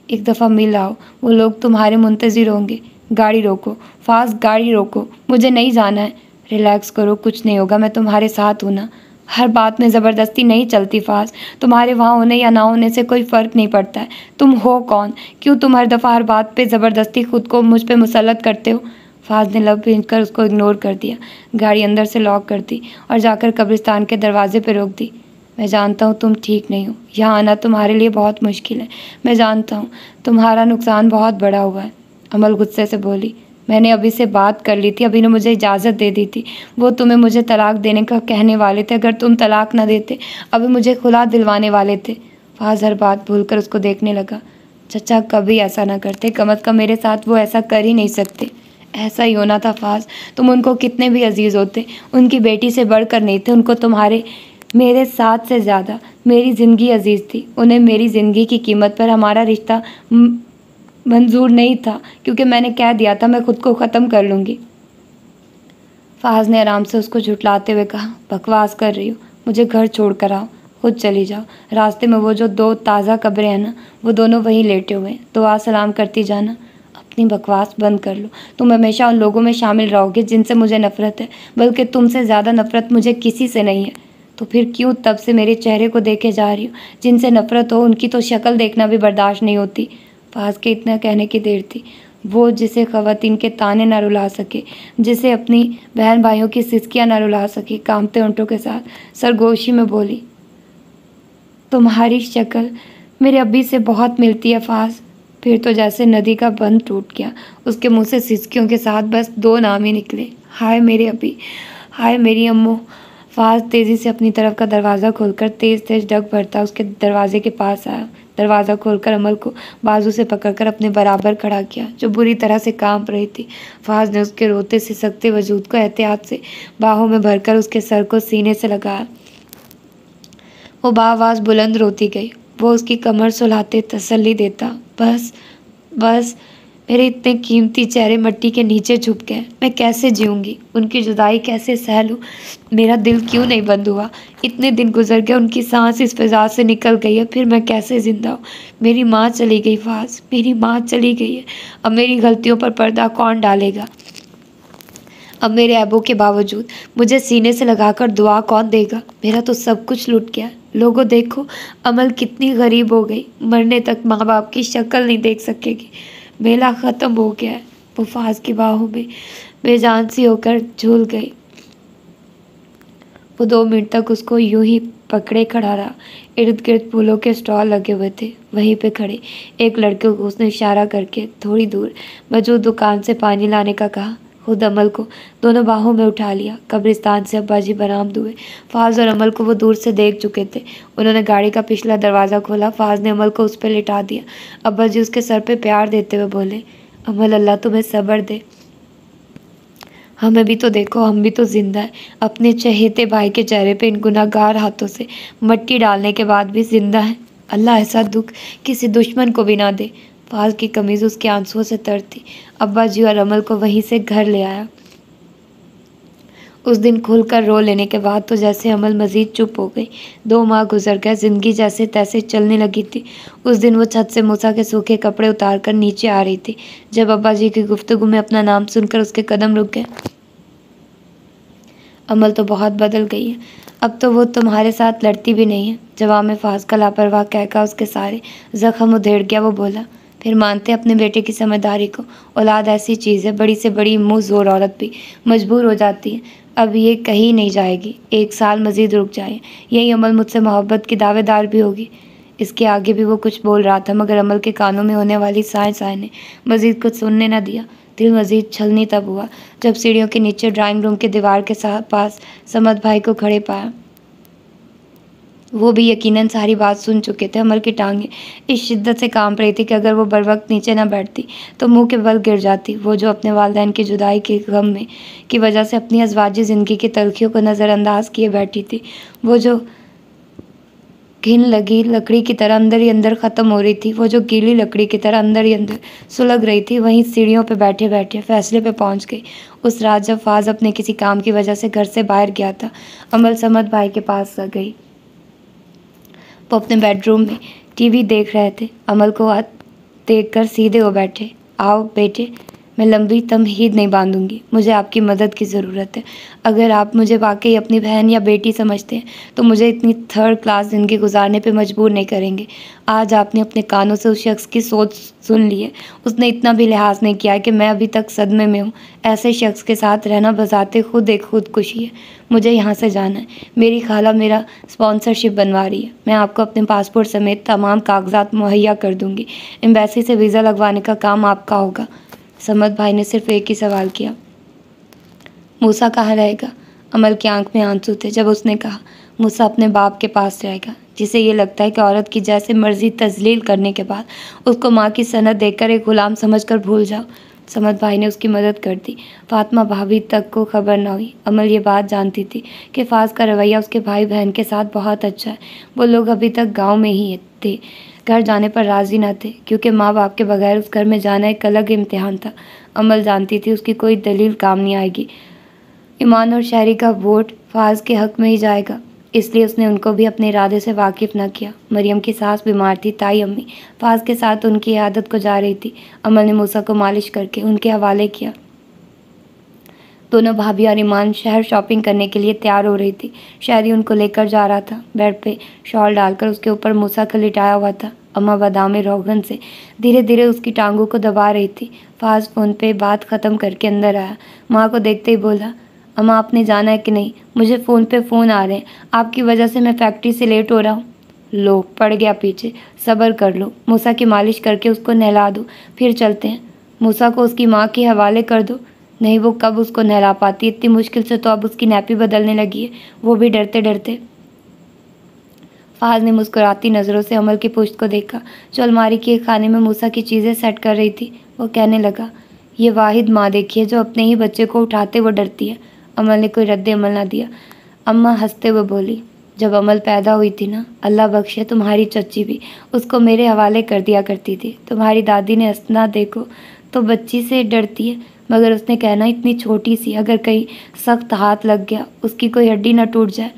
एक दफ़ा मिल आओ, वो लोग तुम्हारे मुंतज़िर होंगे। गाड़ी रोको फाज, गाड़ी रोको, मुझे नहीं जाना है। रिलैक्स करो, कुछ नहीं होगा, मैं तुम्हारे साथ हूँ ना। हर बात में ज़बरदस्ती नहीं चलती फाज। तुम्हारे वहाँ होने या ना होने से कोई फ़र्क नहीं पड़ता है। तुम हो कौन? क्यों तुम हर दफ़ा हर बात पे ज़बरदस्ती खुद को मुझ पे मुसल्लत करते हो? फाज ने लब भींच कर उसको इग्नोर कर दिया, गाड़ी अंदर से लॉक कर दी और जाकर कब्रिस्तान के दरवाजे पर रोक दी। मैं जानता हूँ तुम ठीक नहीं हो, यहाँ आना तुम्हारे लिए बहुत मुश्किल है। मैं जानता हूँ तुम्हारा नुकसान बहुत बड़ा हुआ है। अमल गुस्से से बोली। मैंने अभी से बात कर ली थी, अभी ने मुझे इजाज़त दे दी थी। वो तुम्हें मुझे तलाक देने का कहने वाले थे। अगर तुम तलाक ना देते अभी मुझे खुला दिलवाने वाले थे। फाज हर बात भूलकर उसको देखने लगा। चचा कभी ऐसा ना करते, कम अज़ कम मेरे साथ वो ऐसा कर ही नहीं सकते। ऐसा ही होना था फाज। तुम उनको कितने भी अजीज़ होते, उनकी बेटी से बढ़कर नहीं थे। उनको तुम्हारे मेरे साथ से ज़्यादा मेरी ज़िंदगी अजीज़ थी। उन्हें मेरी ज़िंदगी की कीमत पर हमारा रिश्ता मंजूर नहीं था, क्योंकि मैंने कह दिया था मैं खुद को ख़त्म कर लूँगी। फाज ने आराम से उसको झुठलाते हुए कहा, बकवास कर रही हो, मुझे घर छोड़ कर आओ, खुद चली जाओ। रास्ते में वो जो 2 ताज़ा कब्रें हैं ना, वो दोनों वहीं लेटे हुए हैं, दुआ सलाम करती जाना। अपनी बकवास बंद कर लो। तुम हमेशा उन लोगों में शामिल रहोगे जिनसे मुझे नफ़रत है, बल्कि तुमसे ज़्यादा नफ़रत मुझे किसी से नहीं है। तो फिर क्यों तब से मेरे चेहरे को देखे जा रही हो? जिनसे नफ़रत हो उनकी तो शक्ल देखना भी बर्दाश्त नहीं होती। फाज के इतना कहने की देर थी। वो जिसे ख़वातीन के ताने ना रुला सके, जिसे अपनी बहन भाइयों की सिसकियाँ ना रुला सके, कांपते होंठों के साथ सरगोशी में बोली, तुम्हारी शक्ल मेरे अब्बी से बहुत मिलती है फाज। फिर तो जैसे नदी का बंध टूट गया। उसके मुंह से सिसकियों के साथ बस 2 नाम ही निकले, हाय मेरे अब्बी, हाय मेरी अम्मू। फाज तेज़ी से अपनी तरफ का दरवाज़ा खोलकर तेज़ तेज़ डग भरता उसके दरवाजे के पास आया। दरवाज़ा खोलकर अमल को बाजू से पकड़कर अपने बराबर खड़ा किया, जो बुरी तरह से कांप रही थी। फाज ने उसके रोते सिसकते वजूद को एहतियात से बाहों में भरकर उसके सर को सीने से लगाया। वो बाआवाज़ बुलंद रोती गई। वो उसकी कमर सुलाते तसल्ली देता, बस बस, मेरे इतने कीमती चेहरे मिट्टी के नीचे छुप गए। मैं कैसे जीऊँगी? उनकी जुदाई कैसे सह लूँ? मेरा दिल क्यों नहीं बंद हुआ? इतने दिन गुजर गए, उनकी सांस इस फिजा से निकल गई है, फिर मैं कैसे ज़िंदा हूँ? मेरी माँ चली गई फाज, मेरी माँ चली गई है। अब मेरी गलतियों पर पर्दा कौन डालेगा? अब मेरे ऐबों के बावजूद मुझे सीने से लगाकर दुआ कौन देगा? मेरा तो सब कुछ लुट गया। लोगों देखो, अमल कितनी गरीब हो गई, मरने तक माँ बाप की शक्ल नहीं देख सकेगी। मेला ख़त्म हो गया है। वो फाज की बाहों में बेजान सी होकर झूल गई। वो 2 मिनट तक उसको यूं ही पकड़े खड़ा रहा। इर्द गिर्द फूलों के स्टॉल लगे हुए थे। वहीं पे खड़े एक लड़के को उसने इशारा करके थोड़ी दूर मौजूद दुकान से पानी लाने का कहा। खुद अमल को दोनों बाहों में उठा लिया। कब्रिस्तान से अब्बाजी बरामद हुए। फाज और अमल को वो दूर से देख चुके थे। उन्होंने गाड़ी का पिछला दरवाज़ा खोला। फाज ने अमल को उस पर लिटा दिया। अब्बाजी उसके सर पे प्यार देते हुए बोले, अमल अल्लाह तुम्हें सब्र दे, हमें भी तो देखो, हम भी तो जिंदा है। अपने चहेते भाई के चेहरे पे इन गुनाहगार हाथों से मट्टी डालने के बाद भी जिंदा है। अल्लाह ऐसा दुख किसी दुश्मन को भी ना दे। फाज की कमीज़ उसके आंसुओं से तर थी। अब्बा जी और अमल को वहीं से घर ले आया। उस दिन खुलकर रो लेने के बाद तो जैसे अमल मज़ीद चुप हो गई। 2 माह गुजर गए, ज़िंदगी जैसे तैसे चलने लगी थी। उस दिन वो छत से मूसा के सूखे कपड़े उतार कर नीचे आ रही थी, जब अब्बा जी की गुफ्तगू में अपना नाम सुनकर उसके कदम रुक गए। अमल तो बहुत बदल गई है, अब तो वो तुम्हारे साथ लड़ती भी नहीं है। जवाब में फाज का लापरवाह कहकर उसके सारे ज़ख्म उधेड़ गया। वो बोला, फिर मानते अपने बेटे की समझदारी को। औलाद ऐसी चीज़ है, बड़ी से बड़ी मुँह ज़ोर औरत भी मजबूर हो जाती है। अब ये कहीं नहीं जाएगी, 1 साल मज़ीद रुक जाए, यही अमल मुझसे मोहब्बत की दावेदार भी होगी। इसके आगे भी वो कुछ बोल रहा था, मगर अमल के कानों में होने वाली साए साए ने मज़ीद कुछ सुनने न दिया। दिल मज़ीद छलनी तब हुआ जब सीढ़ियों के नीचे ड्राइंग रूम के दीवार के पास समद भाई को खड़े पाया। वो भी यकीनन सारी बात सुन चुके थे। अमल की टांगें इस शिद्दत से कांप रही थी कि अगर वो बर वक्त नीचे न बैठती तो मुंह के बल गिर जाती। वो जो अपने वालिदैन की जुदाई के गम में की वजह से अपनी अज़वाजी ज़िंदगी की तलखियों को नज़रअंदाज किए बैठी थी, वो जो घिन लगी लकड़ी की तरह अंदर ही अंदर ख़त्म हो रही थी, वो जो गीली लकड़ी की तरह अंदर ही अंदर सुलग रही थी, वहीं सीढ़ियों पे बैठे बैठे फैसले पे पहुंच गई। उस रात जब फाज अपने किसी काम की वजह से घर से बाहर गया था, अमल समद भाई के पास गई। वो अपने बेडरूम में टीवी देख रहे थे। अमल को देखकर सीधे हो बैठे। आओ बेटे, मैं लंबी तमहीद नहीं बांधूंगी। मुझे आपकी मदद की ज़रूरत है। अगर आप मुझे वाकई अपनी बहन या बेटी समझते हैं तो मुझे इतनी थर्ड क्लास ज़िंदगी गुजारने पे मजबूर नहीं करेंगे। आज आपने अपने कानों से उस शख्स की सोच सुन ली है। उसने इतना भी लिहाज नहीं किया कि मैं अभी तक सदमे में हूँ। ऐसे शख्स के साथ रहना बजाते खुद एक खुदकुशी है। मुझे यहाँ से जाना है। मेरी खाला मेरा स्पॉन्सरशिप बनवा रही है। मैं आपको अपने पासपोर्ट समेत तमाम कागजात मुहैया कर दूँगी। एम्बेसी से वीज़ा लगवाने का काम आपका होगा। समद भाई ने सिर्फ एक ही सवाल किया, मूसा कहाँ रहेगा? अमल की आंख में आंसू थे जब उसने कहा, मूसा अपने बाप के पास रहेगा, जिसे ये लगता है कि औरत की जैसे मर्जी तजलील करने के बाद उसको माँ की सनद देकर एक गुलाम समझकर भूल जाओ। समद भाई ने उसकी मदद कर दी। फातिमा भाभी तक को खबर न हुई। अमल ये बात जानती थी कि फाज का रवैया उसके भाई बहन के साथ बहुत अच्छा है। वो लोग अभी तक गाँव में ही थे। घर जाने पर राज़ी न थे क्योंकि माँ बाप के बगैर उस घर में जाना एक अलग इम्तिहान था। अमल जानती थी उसकी कोई दलील काम नहीं आएगी। ईमान और शहरी का वोट फाज के हक में ही जाएगा, इसलिए उसने उनको भी अपने इरादे से वाकिफ न किया। मरियम की सास बीमार थी। ताई अम्मी फाज के साथ उनकी आदत को जा रही थी। अमल ने मूसा को मालिश करके उनके हवाले किया। दोनों भाभी और ईमान शहर शॉपिंग करने के लिए तैयार हो रही थी। शहरी उनको लेकर जा रहा था। बेड पे शॉल डालकर उसके ऊपर मूसा का लिटाया हुआ था। अम्मा बादामी रोगन से धीरे धीरे उसकी टांगों को दबा रही थी। फाज फ़ोन पे बात ख़त्म करके अंदर आया। माँ को देखते ही बोला, अम्मा आपने जाना है कि नहीं? मुझे फ़ोन पे फ़ोन आ रहे हैं। आपकी वजह से मैं फैक्ट्री से लेट हो रहा हूँ। लो पड़ गया पीछे, सब्र कर लो। मूसा की मालिश करके उसको नहला दो, फिर चलते हैं। मूसा को उसकी माँ के हवाले कर दो। नहीं, वो कब उसको नहला पाती? इतनी मुश्किल से तो अब उसकी नैपी बदलने लगी है, वो भी डरते डरते। फाज ने मुस्कुराती नज़रों से अमल की पुश्त को देखा जो अलमारी के खाने में मूसा की चीज़ें सेट कर रही थी। वो कहने लगा, ये वाहिद माँ देखी है जो अपने ही बच्चे को उठाते वो डरती है। अमल ने कोई रद्द अमल ना दिया। अम्मा हंसते हुए बोली, जब अमल पैदा हुई थी ना, अल्लाह बख्शे तुम्हारी चच्ची भी उसको मेरे हवाले कर दिया करती थी। तुम्हारी दादी ने हंसना देखो तो बच्ची से डरती है, मगर उसने कहना इतनी छोटी सी, अगर कहीं सख्त हाथ लग गया उसकी कोई हड्डी ना टूट जाए।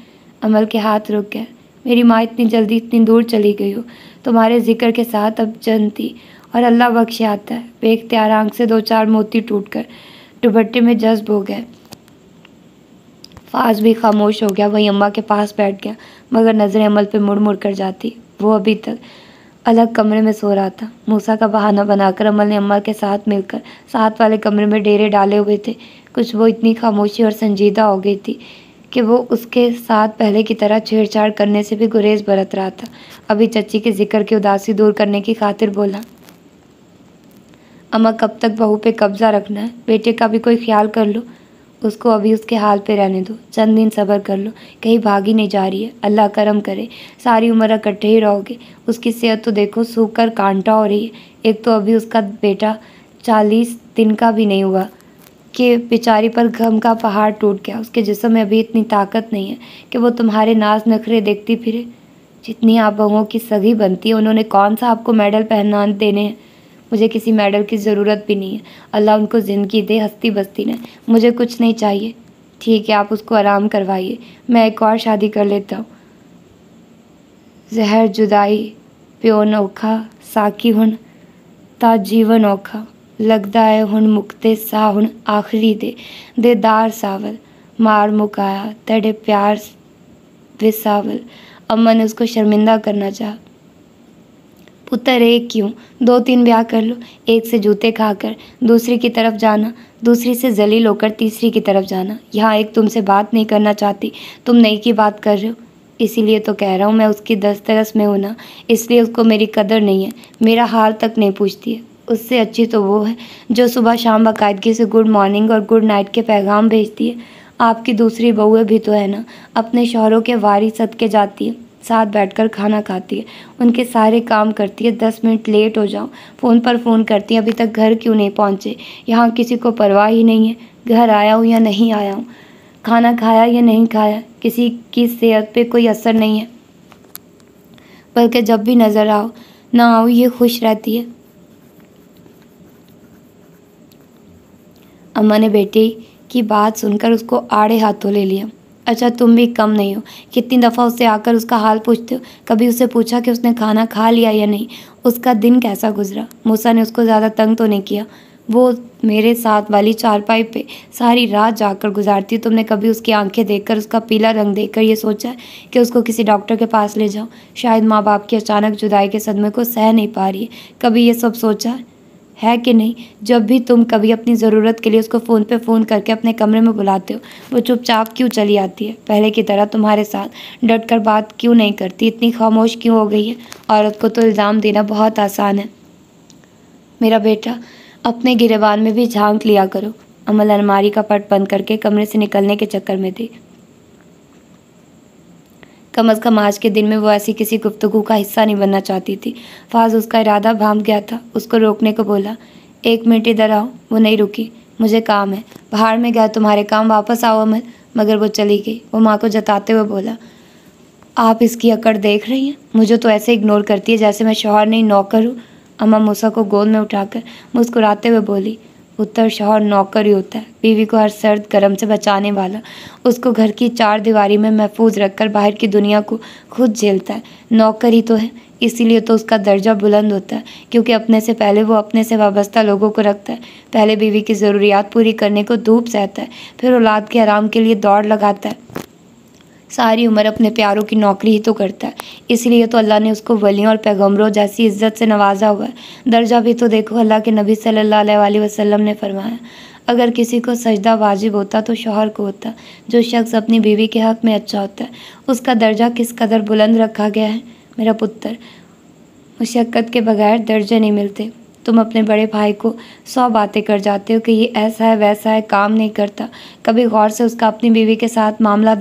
अमल के हाथ रुक गए। मेरी माँ इतनी जल्दी इतनी दूर चली गई हो। तुम्हारे जिक्र के साथ अब जनती और अल्लाह बख्शे आता है। बेख्तियार आंख से 2-4 मोती टूटकर दुपट्टे में जज्ब हो गए। फाज भी खामोश हो गया। वही अम्मा के पास बैठ गया, मगर नज़रें अमल पे मुड़ मुड़ कर जाती। वो अभी तक अलग कमरे में सो रहा था। मूसा का बहाना बनाकर अमल ने अम्मा के साथ मिलकर साथ वाले कमरे में डेरे डाले हुए थे। कुछ वो इतनी खामोशी और संजीदा हो गई थी कि वो उसके साथ पहले की तरह छेड़छाड़ करने से भी गुरेज बरत रहा था। अभी चच्ची के जिक्र की उदासी दूर करने की खातिर बोला, अम्मा कब तक बहू पे कब्जा रखना है? बेटे का भी कोई ख्याल कर लो। उसको अभी उसके हाल पे रहने दो। चंद दिन सब्र कर लो, कहीं भागी नहीं जा रही है। अल्लाह करम करे, सारी उम्र इकट्ठे ही रहोगे। उसकी सेहत तो देखो, सूख कर कांटा हो रही है। एक तो अभी उसका बेटा 40 दिन का भी नहीं हुआ कि बेचारी पर गम का पहाड़ टूट गया। उसके जिस्म में अभी इतनी ताकत नहीं है कि वो तुम्हारे नाज नखरे देखती फिरे। जितनी आप बहुओं की सगी बनती है, उन्होंने कौन सा आपको मेडल पहना देने हैं? मुझे किसी मेडल की ज़रूरत भी नहीं है। अल्लाह उनको ज़िंदगी दे हंसती बसती ने। मुझे कुछ नहीं चाहिए। ठीक है, आप उसको आराम करवाइए, मैं एक और शादी कर लेता हूँ। जहर जुदाई प्यो नोखा, साकी हुन ता जीवन औखा, लगदा है हुन मुक्ते सा हुन आखिरी दे दार सावल, मार मुकाया तेरे प्यार विसावल। अम्मा ने उसको शर्मिंदा करना चाहा। पुत्र एक क्यों, 2-3 ब्याह कर लो। एक से जूते खाकर दूसरी की तरफ जाना, दूसरी से जलील होकर तीसरी की तरफ जाना। यहाँ एक तुमसे बात नहीं करना चाहती, तुम नई की बात कर रहे हो। इसीलिए तो कह रहा हूँ, मैं उसकी दस्तरस में हूँ ना, इसलिए उसको मेरी कदर नहीं है, मेरा हाल तक नहीं पूछती है। उससे अच्छी तो वो है जो सुबह शाम बाकायदगी से गुड मॉर्निंग और गुड नाइट के पैगाम भेजती है। आपकी दूसरी बहुएं भी तो है ना, अपने शौहरों के वारी सदके जाती है, साथ बैठकर खाना खाती है, उनके सारे काम करती है। 10 मिनट लेट हो जाऊं फ़ोन पर फ़ोन करती है, अभी तक घर क्यों नहीं पहुंचे? यहाँ किसी को परवाह ही नहीं है, घर आया हूँ या नहीं आया हूँ, खाना खाया या नहीं खाया, किसी की सेहत पे कोई असर नहीं है। बल्कि जब भी नज़र आओ ना आओ, ये खुश रहती है। अम्मा ने बेटे की बात सुनकर उसको आड़े हाथों ले लिया। अच्छा, तुम भी कम नहीं हो, कितनी दफ़ा उससे आकर उसका हाल पूछते हो? कभी उससे पूछा कि उसने खाना खा लिया या नहीं, उसका दिन कैसा गुजरा? मूसा ने उसको ज़्यादा तंग तो नहीं किया। वो मेरे साथ वाली चारपाई पे सारी रात जाकर गुजारती। तुमने कभी उसकी आंखें देखकर, उसका पीला रंग देखकर ये सोचा है कि उसको किसी डॉक्टर के पास ले जाओ? शायद माँ बाप की अचानक जुदाई के सदमे को सह नहीं पा रही है। कभी ये सब सोचा है कि नहीं? जब भी तुम कभी अपनी ज़रूरत के लिए उसको फ़ोन पे फ़ोन करके अपने कमरे में बुलाते हो, वो चुपचाप क्यों चली आती है? पहले की तरह तुम्हारे साथ डट कर बात क्यों नहीं करती? इतनी खामोश क्यों हो गई है? औरत को तो इल्ज़ाम देना बहुत आसान है। मेरा बेटा, अपने गिरेबान में भी झांक लिया करो। अमल अलमारी का पट बंद करके कमरे से निकलने के चक्कर में थी। कम अज़ कम आज के दिन में वो ऐसी किसी गुफ्तगू का हिस्सा नहीं बनना चाहती थी। फाज उसका इरादा भांप गया था। उसको रोकने को बोला, 1 मिनट इधर आओ। वो नहीं रुकी। मुझे काम है। बाहर में गया तुम्हारे काम, वापस आओ अमल। मगर वो चली गई। वो माँ को जताते हुए बोला, आप इसकी अकड़ देख रही हैं? मुझे तो ऐसे इग्नोर करती है जैसे मैं शौहर नहीं नौकर हूँ। अम्मा मूसा को गोद में उठाकर मुस्कुराते हुए बोली, उत्तर शौहर नौकर ही होता है, बीवी को हर सर्द गर्म से बचाने वाला। उसको घर की 4 दीवारी में महफूज रखकर बाहर की दुनिया को खुद झेलता है। नौकर ही तो है, इसीलिए तो उसका दर्जा बुलंद होता है, क्योंकि अपने से पहले वो अपने से वाबस्ता लोगों को रखता है। पहले बीवी की ज़रूरियात पूरी करने को धूप सहता है, फिर औलाद के आराम के लिए दौड़ लगाता है। सारी उम्र अपने प्यारों की नौकरी ही तो करता है। इसलिए तो अल्लाह ने उसको वलियों और पैगम्बरों जैसी इज्जत से नवाजा हुआ है। दर्जा भी तो देखो, अल्लाह के नबी सल्लल्लाहु अलैहि वसल्लम ने फरमाया, अगर किसी को सजदा वाजिब होता तो शौहर को होता। जो शख्स अपनी बीवी के हक़ में अच्छा होता है, उसका दर्जा किस कदर बुलंद रखा गया है। मेरा पुत्र, मुशक्क़त के बगैर दर्जे नहीं मिलते। तुम अपने बड़े भाई को 100 बातें कर जाते हो कि ये ऐसा है वैसा है, काम नहीं करता। कभी गौर से उसका अपनी बीवी के साथ मामला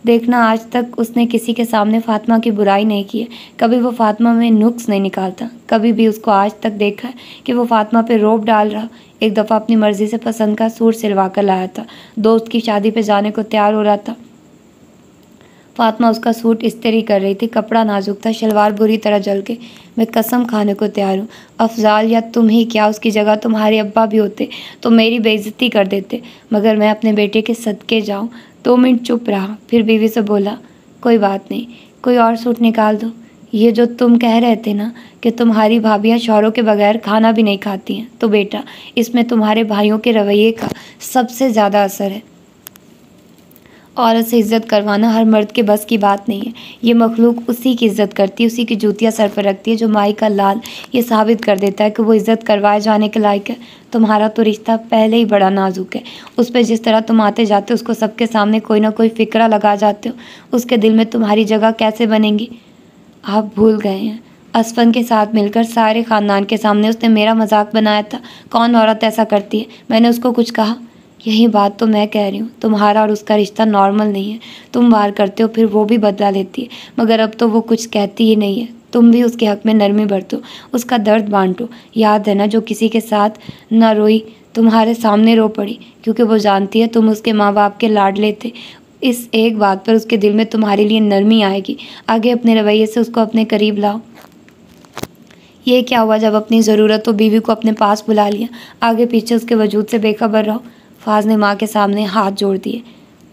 देखना, आज तक उसने किसी के सामने फ़ातिमा की बुराई नहीं की है। कभी वो फ़ातिमा में नुक्स नहीं निकालता। कभी भी उसको आज तक देखा है कि वो फ़ातिमा पे रोब डाल रहा। एक दफ़ा अपनी मर्ज़ी से पसंद का सूट सिलवा कर लाया था। दोस्त की शादी पे जाने को तैयार हो रहा था। फ़ातिमा उसका सूट इस्त्री कर रही थी। कपड़ा नाजुक था, शलवार बुरी तरह जल गई। मैं कसम खाने को तैयार हूँ, अफजाल या तुम ही क्या, उसकी जगह तुम्हारे अब्बा भी होते तो मेरी बेइज्जती कर देते। मगर मैं अपने बेटे के सदके जाऊँ। 2 मिनट चुप रहा, फिर बीवी से बोला, कोई बात नहीं, कोई और सूट निकाल दो। ये जो तुम कह रहे थे ना कि तुम्हारी भाभियाँ शौहरों के बगैर खाना भी नहीं खाती हैं, तो बेटा इसमें तुम्हारे भाइयों के रवैये का सबसे ज़्यादा असर है। औरत से इज़्ज़त करवाना हर मर्द के बस की बात नहीं है। ये मखलूक उसी की इज़्ज़त करती है, उसी की जूतियाँ सर पर रखती है जो माई का लाल ये साबित कर देता है कि वो इज़्ज़त करवाए जाने के लायक है। तुम्हारा तो रिश्ता पहले ही बड़ा नाजुक है। उस पर जिस तरह तुम आते जाते उसको सबके सामने कोई ना कोई फ़िक्रा लगा जाते हो, उसके दिल में तुम्हारी जगह कैसे बनेगी? आप भूल गए हैं, असफन के साथ मिलकर सारे ख़ानदान के सामने उसने मेरा मजाक बनाया था। कौन औरत ऐसा करती है? मैंने उसको कुछ कहा? यही बात तो मैं कह रही हूँ, तुम्हारा और उसका रिश्ता नॉर्मल नहीं है। तुम वार करते हो, फिर वो भी बदला लेती है, मगर अब तो वो कुछ कहती ही नहीं है। तुम भी उसके हक़ में नरमी बरतो, उसका दर्द बांटो। याद है ना, जो किसी के साथ ना रोई तुम्हारे सामने रो पड़ी, क्योंकि वो जानती है तुम उसके माँ बाप के लाडले थे। इस एक बात पर उसके दिल में तुम्हारे लिए नरमी आएगी। आगे अपने रवैये से उसको अपने करीब लाओ। ये क्या हुआ जब अपनी ज़रूरत हो बीवी को अपने पास बुला लिया, आगे पीछे उसके वजूद से बेखबर रहो। फाज ने माँ के सामने हाथ जोड़ दिए।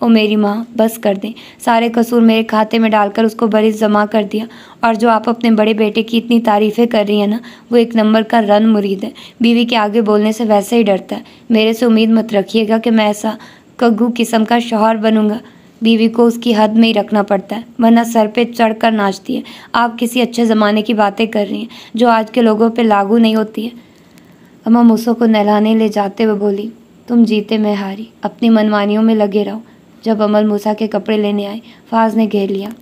ओ मेरी माँ, बस कर दें, सारे कसूर मेरे खाते में डालकर उसको बरिस जमा कर दिया। और जो आप अपने बड़े बेटे की इतनी तारीफ़ें कर रही हैं ना, वो 1 नंबर का रन मुरीद है। बीवी के आगे बोलने से वैसे ही डरता है। मेरे से उम्मीद मत रखिएगा कि मैं ऐसा कग्गू किस्म का शौहर बनूंगा। बीवी को उसकी हद में ही रखना पड़ता है, वरना सर पे चढ़ कर नाचती है। आप किसी अच्छे ज़माने की बातें कर रही हैं जो आज के लोगों पे लागू नहीं होती है। अम्मा मूसा को नहलाने ले जाते हुए बोली, तुम जीते मैं हारी, अपनी मनमानियों में लगे रहो। जब अमल मूसा के कपड़े लेने आए, फाज ने घेर लिया।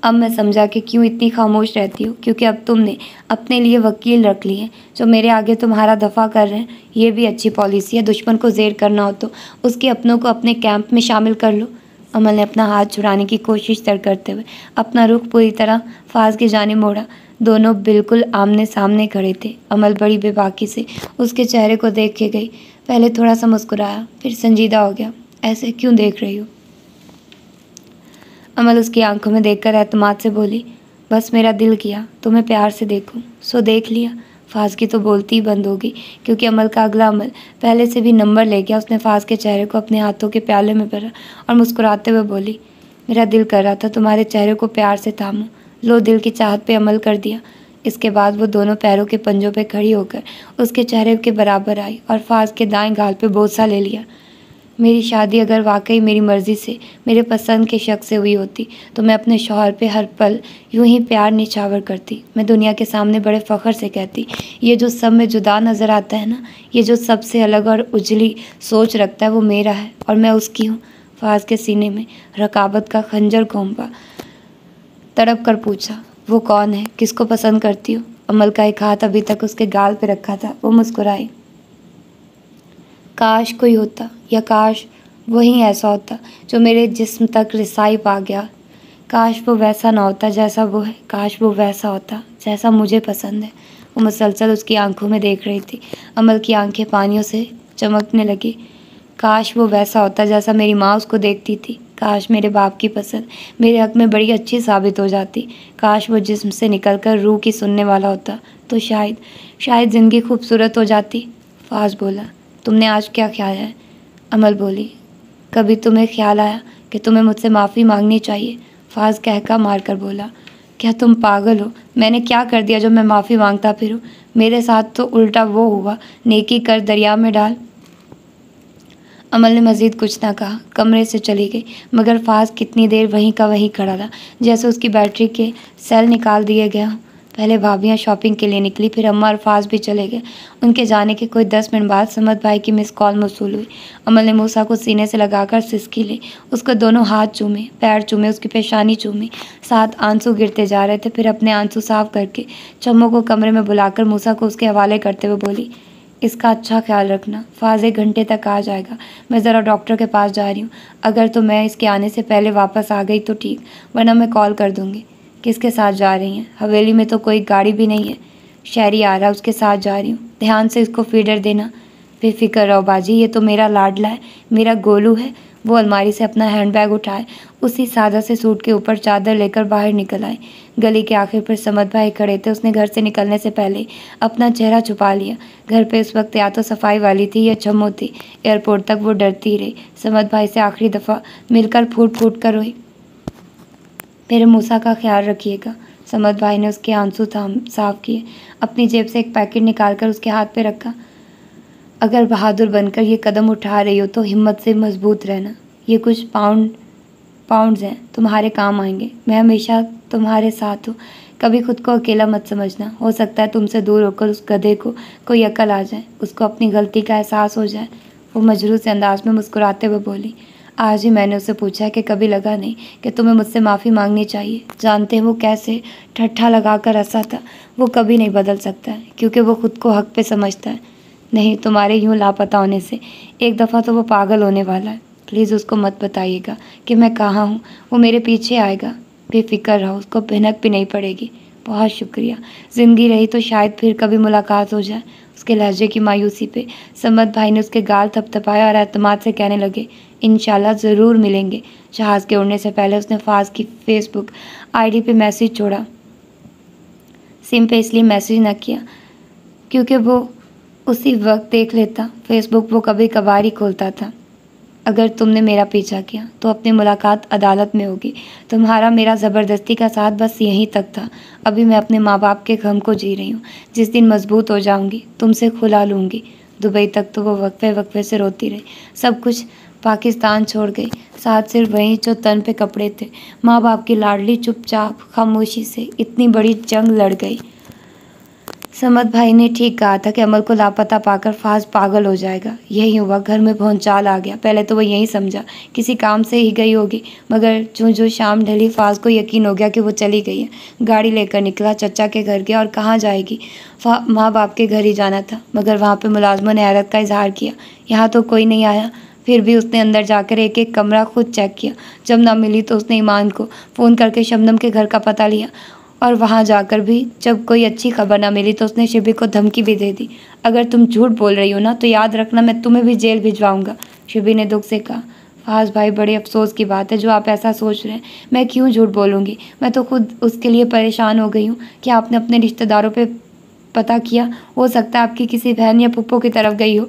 अब मैं समझा कि क्यों इतनी खामोश रहती हो, क्योंकि अब तुमने अपने लिए वकील रख लिए हैं जो मेरे आगे तुम्हारा दफ़ा कर रहे हैं। ये भी अच्छी पॉलिसी है, दुश्मन को ज़ेर करना हो तो उसके अपनों को अपने कैंप में शामिल कर लो। अमल ने अपना हाथ छुड़ाने की कोशिश करते हुए अपना रुख पूरी तरह फाज की जानिब मोड़ा। दोनों बिल्कुल आमने सामने खड़े थे। अमल बड़ी बेबाकी से उसके चेहरे को देख के गई। पहले थोड़ा सा मुस्कुराया, फिर संजीदा हो गया। ऐसे क्यों देख रही हो? अमल उसकी आंखों में देखकर एतमाद से बोली, बस मेरा दिल किया तुम्हें प्यार से देखूं, सो देख लिया। फाज की तो बोलती ही बंद हो गई, क्योंकि अमल का अगला अमल पहले से भी नंबर ले गया। उसने फाज के चेहरे को अपने हाथों के प्याले में भरा और मुस्कुराते हुए बोली, मेरा दिल कर रहा था तुम्हारे चेहरे को प्यार से थामूं। लो, दिल की चाहत पे अमल कर दिया। इसके बाद वो दोनों पैरों के पंजों पे खड़ी होकर उसके चेहरे के बराबर आई और फाज के दाएं गाल पे बोसा ले लिया। मेरी शादी अगर वाकई मेरी मर्ज़ी से मेरे पसंद के शख्स से हुई होती तो मैं अपने शौहर पे हर पल यूं ही प्यार निछावर करती। मैं दुनिया के सामने बड़े फ़ख्र से कहती, ये जो सब में जुदा नज़र आता है ना, ये जो सबसे अलग और उजली सोच रखता है वो मेरा है और मैं उसकी हूँ। फाज के सीने में रकाबत का खंजर घोंपा तड़प कर पूछा, वो कौन है, किसको पसंद करती हो? अमल का एक हाथ अभी तक उसके गाल पे रखा था। वो मुस्कुराई। काश कोई होता, या काश वही ऐसा होता जो मेरे जिस्म तक रिसाई पा गया। काश वो वैसा ना होता जैसा वो है, काश वो वैसा होता जैसा मुझे पसंद है। वो मुसलसल उसकी आंखों में देख रही थी। अमल की आंखें पानियों से चमकने लगी। काश वो वैसा होता जैसा मेरी माँ उसको देखती थी। काश मेरे बाप की पसंद मेरे हक़ में बड़ी अच्छी साबित हो जाती। काश वो जिस्म से निकलकर रूह की सुनने वाला होता तो शायद ज़िंदगी खूबसूरत हो जाती। फाज बोला, तुमने आज क्या ख्याल है? अमल बोली, कभी तुम्हें ख्याल आया कि तुम्हें मुझसे माफ़ी मांगनी चाहिए? फाज कहका मारकर बोला, क्या तुम पागल हो? मैंने क्या कर दिया जो मैं माफ़ी मांगता फिरूं? मेरे साथ तो उल्टा वो हुआ, नेकी कर दरिया में डाल। अमल ने मज़ीद कुछ ना कहा, कमरे से चली गई। मगर फाज कितनी देर वहीं का वहीं खड़ा रहा, जैसे उसकी बैटरी के सेल निकाल दिए गए हों। पहले भाभियाँ शॉपिंग के लिए निकली, फिर अम्मा और फाज भी चले गए। उनके जाने के कोई 10 मिनट बाद समद भाई की मिस कॉल मौसूल हुई। अमल ने मूसा को सीने से लगाकर सिसकी ली, उसको दोनों हाथ चूमे, पैर चूमे, उसकी पेशानी चूमी। साथ आंसू गिरते जा रहे थे। फिर अपने आंसू साफ करके चम्मो को कमरे में बुलाकर मूसा को उसके हवाले करते हुए बोली, इसका अच्छा ख्याल रखना। फाज 1 घंटे तक आ जाएगा। मैं ज़रा डॉक्टर के पास जा रही हूँ। अगर तो मैं इसके आने से पहले वापस आ गई तो ठीक, वरना मैं कॉल कर दूँगी। किसके साथ जा रही हैं? हवेली में तो कोई गाड़ी भी नहीं है। शहरी आ रहा है, उसके साथ जा रही हूँ। ध्यान से इसको फीडर देना। बेफिक्र रहो बाजी, ये तो मेरा लाडला है, मेरा गोलू है। वो अलमारी से अपना हैंडबैग उठाए, उसी सादा से सूट के ऊपर चादर लेकर बाहर निकल आए। गली के आखिर पर समद भाई खड़े थे। उसने घर से निकलने से पहले अपना चेहरा छुपा लिया। घर पे इस वक्त या तो सफाई वाली थी या छम्मो थी। एयरपोर्ट तक वो डरती रही। समद भाई से आखिरी दफ़ा मिलकर फूट फूट कर रोई। मेरे मूसा का ख्याल रखिएगा। समद भाई ने उसके आंसू साफ किए, अपनी जेब से एक पैकेट निकालकर उसके हाथ पे रखा। अगर बहादुर बनकर ये कदम उठा रही हो तो हिम्मत से मजबूत रहना। ये कुछ पाउंड्स हैं, तुम्हारे काम आएंगे। मैं हमेशा तुम्हारे साथ हूँ। कभी खुद को अकेला मत समझना। हो सकता है तुमसे दूर होकर उस गधे को कोई अकल आ जाए, उसको अपनी गलती का एहसास हो जाए। वो मजरूह से अंदाज में मुस्कुराते हुए बोली, आज ही मैंने उससे पूछा कि कभी लगा नहीं कि तुम्हें मुझसे माफ़ी मांगनी चाहिए। जानते हैं वो कैसे ठट्ठा लगा कर हंसा था। वो कभी नहीं बदल सकता है, क्योंकि वो खुद को हक पे समझता है। नहीं, तुम्हारे यूँ लापता होने से एक दफ़ा तो वो पागल होने वाला है। प्लीज़ उसको मत बताइएगा कि मैं कहाँ हूँ। वो मेरे पीछे आएगा। बेफिक्र रहो, उसको भनक भी नहीं पड़ेगी। बहुत शुक्रिया। ज़िंदगी रही तो शायद फिर कभी मुलाकात हो जाए। उसके लहजे की मायूसी पे समद भाई ने उसके गाल थपथपाया और एतमाद से कहने लगे, इंशाल्लाह ज़रूर मिलेंगे। जहाज़ के उड़ने से पहले उसने फाज की फेसबुक आईडी पे मैसेज छोड़ा। सिम पे इसलिए मैसेज न किया क्योंकि वो उसी वक्त देख लेता। फेसबुक वो कभी कभार ही खोलता था। अगर तुमने मेरा पीछा किया तो अपनी मुलाकात अदालत में होगी। तुम्हारा मेरा ज़बरदस्ती का साथ बस यहीं तक था। अभी मैं अपने माँ बाप के गम को जी रही हूँ। जिस दिन मजबूत हो जाऊँगी तुमसे खुला लूँगी। दुबई तक तो वो वक्फे से रोती रही। सब कुछ पाकिस्तान छोड़ गई, साथ सिर्फ वहीं जो तन पे कपड़े थे। माँ बाप की लाडली चुपचाप खामोशी से इतनी बड़ी जंग लड़ गई। समद भाई ने ठीक कहा था कि अमल को लापता पाकर फाज पागल हो जाएगा। यही हुआ। घर में भौंचाल आ गया। पहले तो वो यही समझा किसी काम से ही गई होगी, मगर जो शाम ढली फाज को यकीन हो गया कि वो चली गई है। गाड़ी लेकर निकला, चचा के घर गया। और कहाँ जाएगी? माँ बाप के घर ही जाना था, मगर वहाँ पे मुलाजमों ने हैरत का इजहार किया। यहाँ तो कोई नहीं आया। फिर भी उसने अंदर जाकर एक एक कमरा खुद चेक किया। जब ना मिली तो उसने ईमान को फ़ोन करके शबनम के घर का पता लिया। और वहाँ जाकर भी जब कोई अच्छी खबर ना मिली तो उसने शिबी को धमकी भी दे दी, अगर तुम झूठ बोल रही हो ना तो याद रखना मैं तुम्हें भी जेल भिजवाऊंगा। शिबी ने दुख से कहा, फाज भाई बड़े अफसोस की बात है जो आप ऐसा सोच रहे हैं। मैं क्यों झूठ बोलूँगी? मैं तो खुद उसके लिए परेशान हो गई हूँ कि आपने अपने रिश्तेदारों पर पता किया। हो सकता है आपकी किसी बहन या पुप्पो की तरफ गई हो।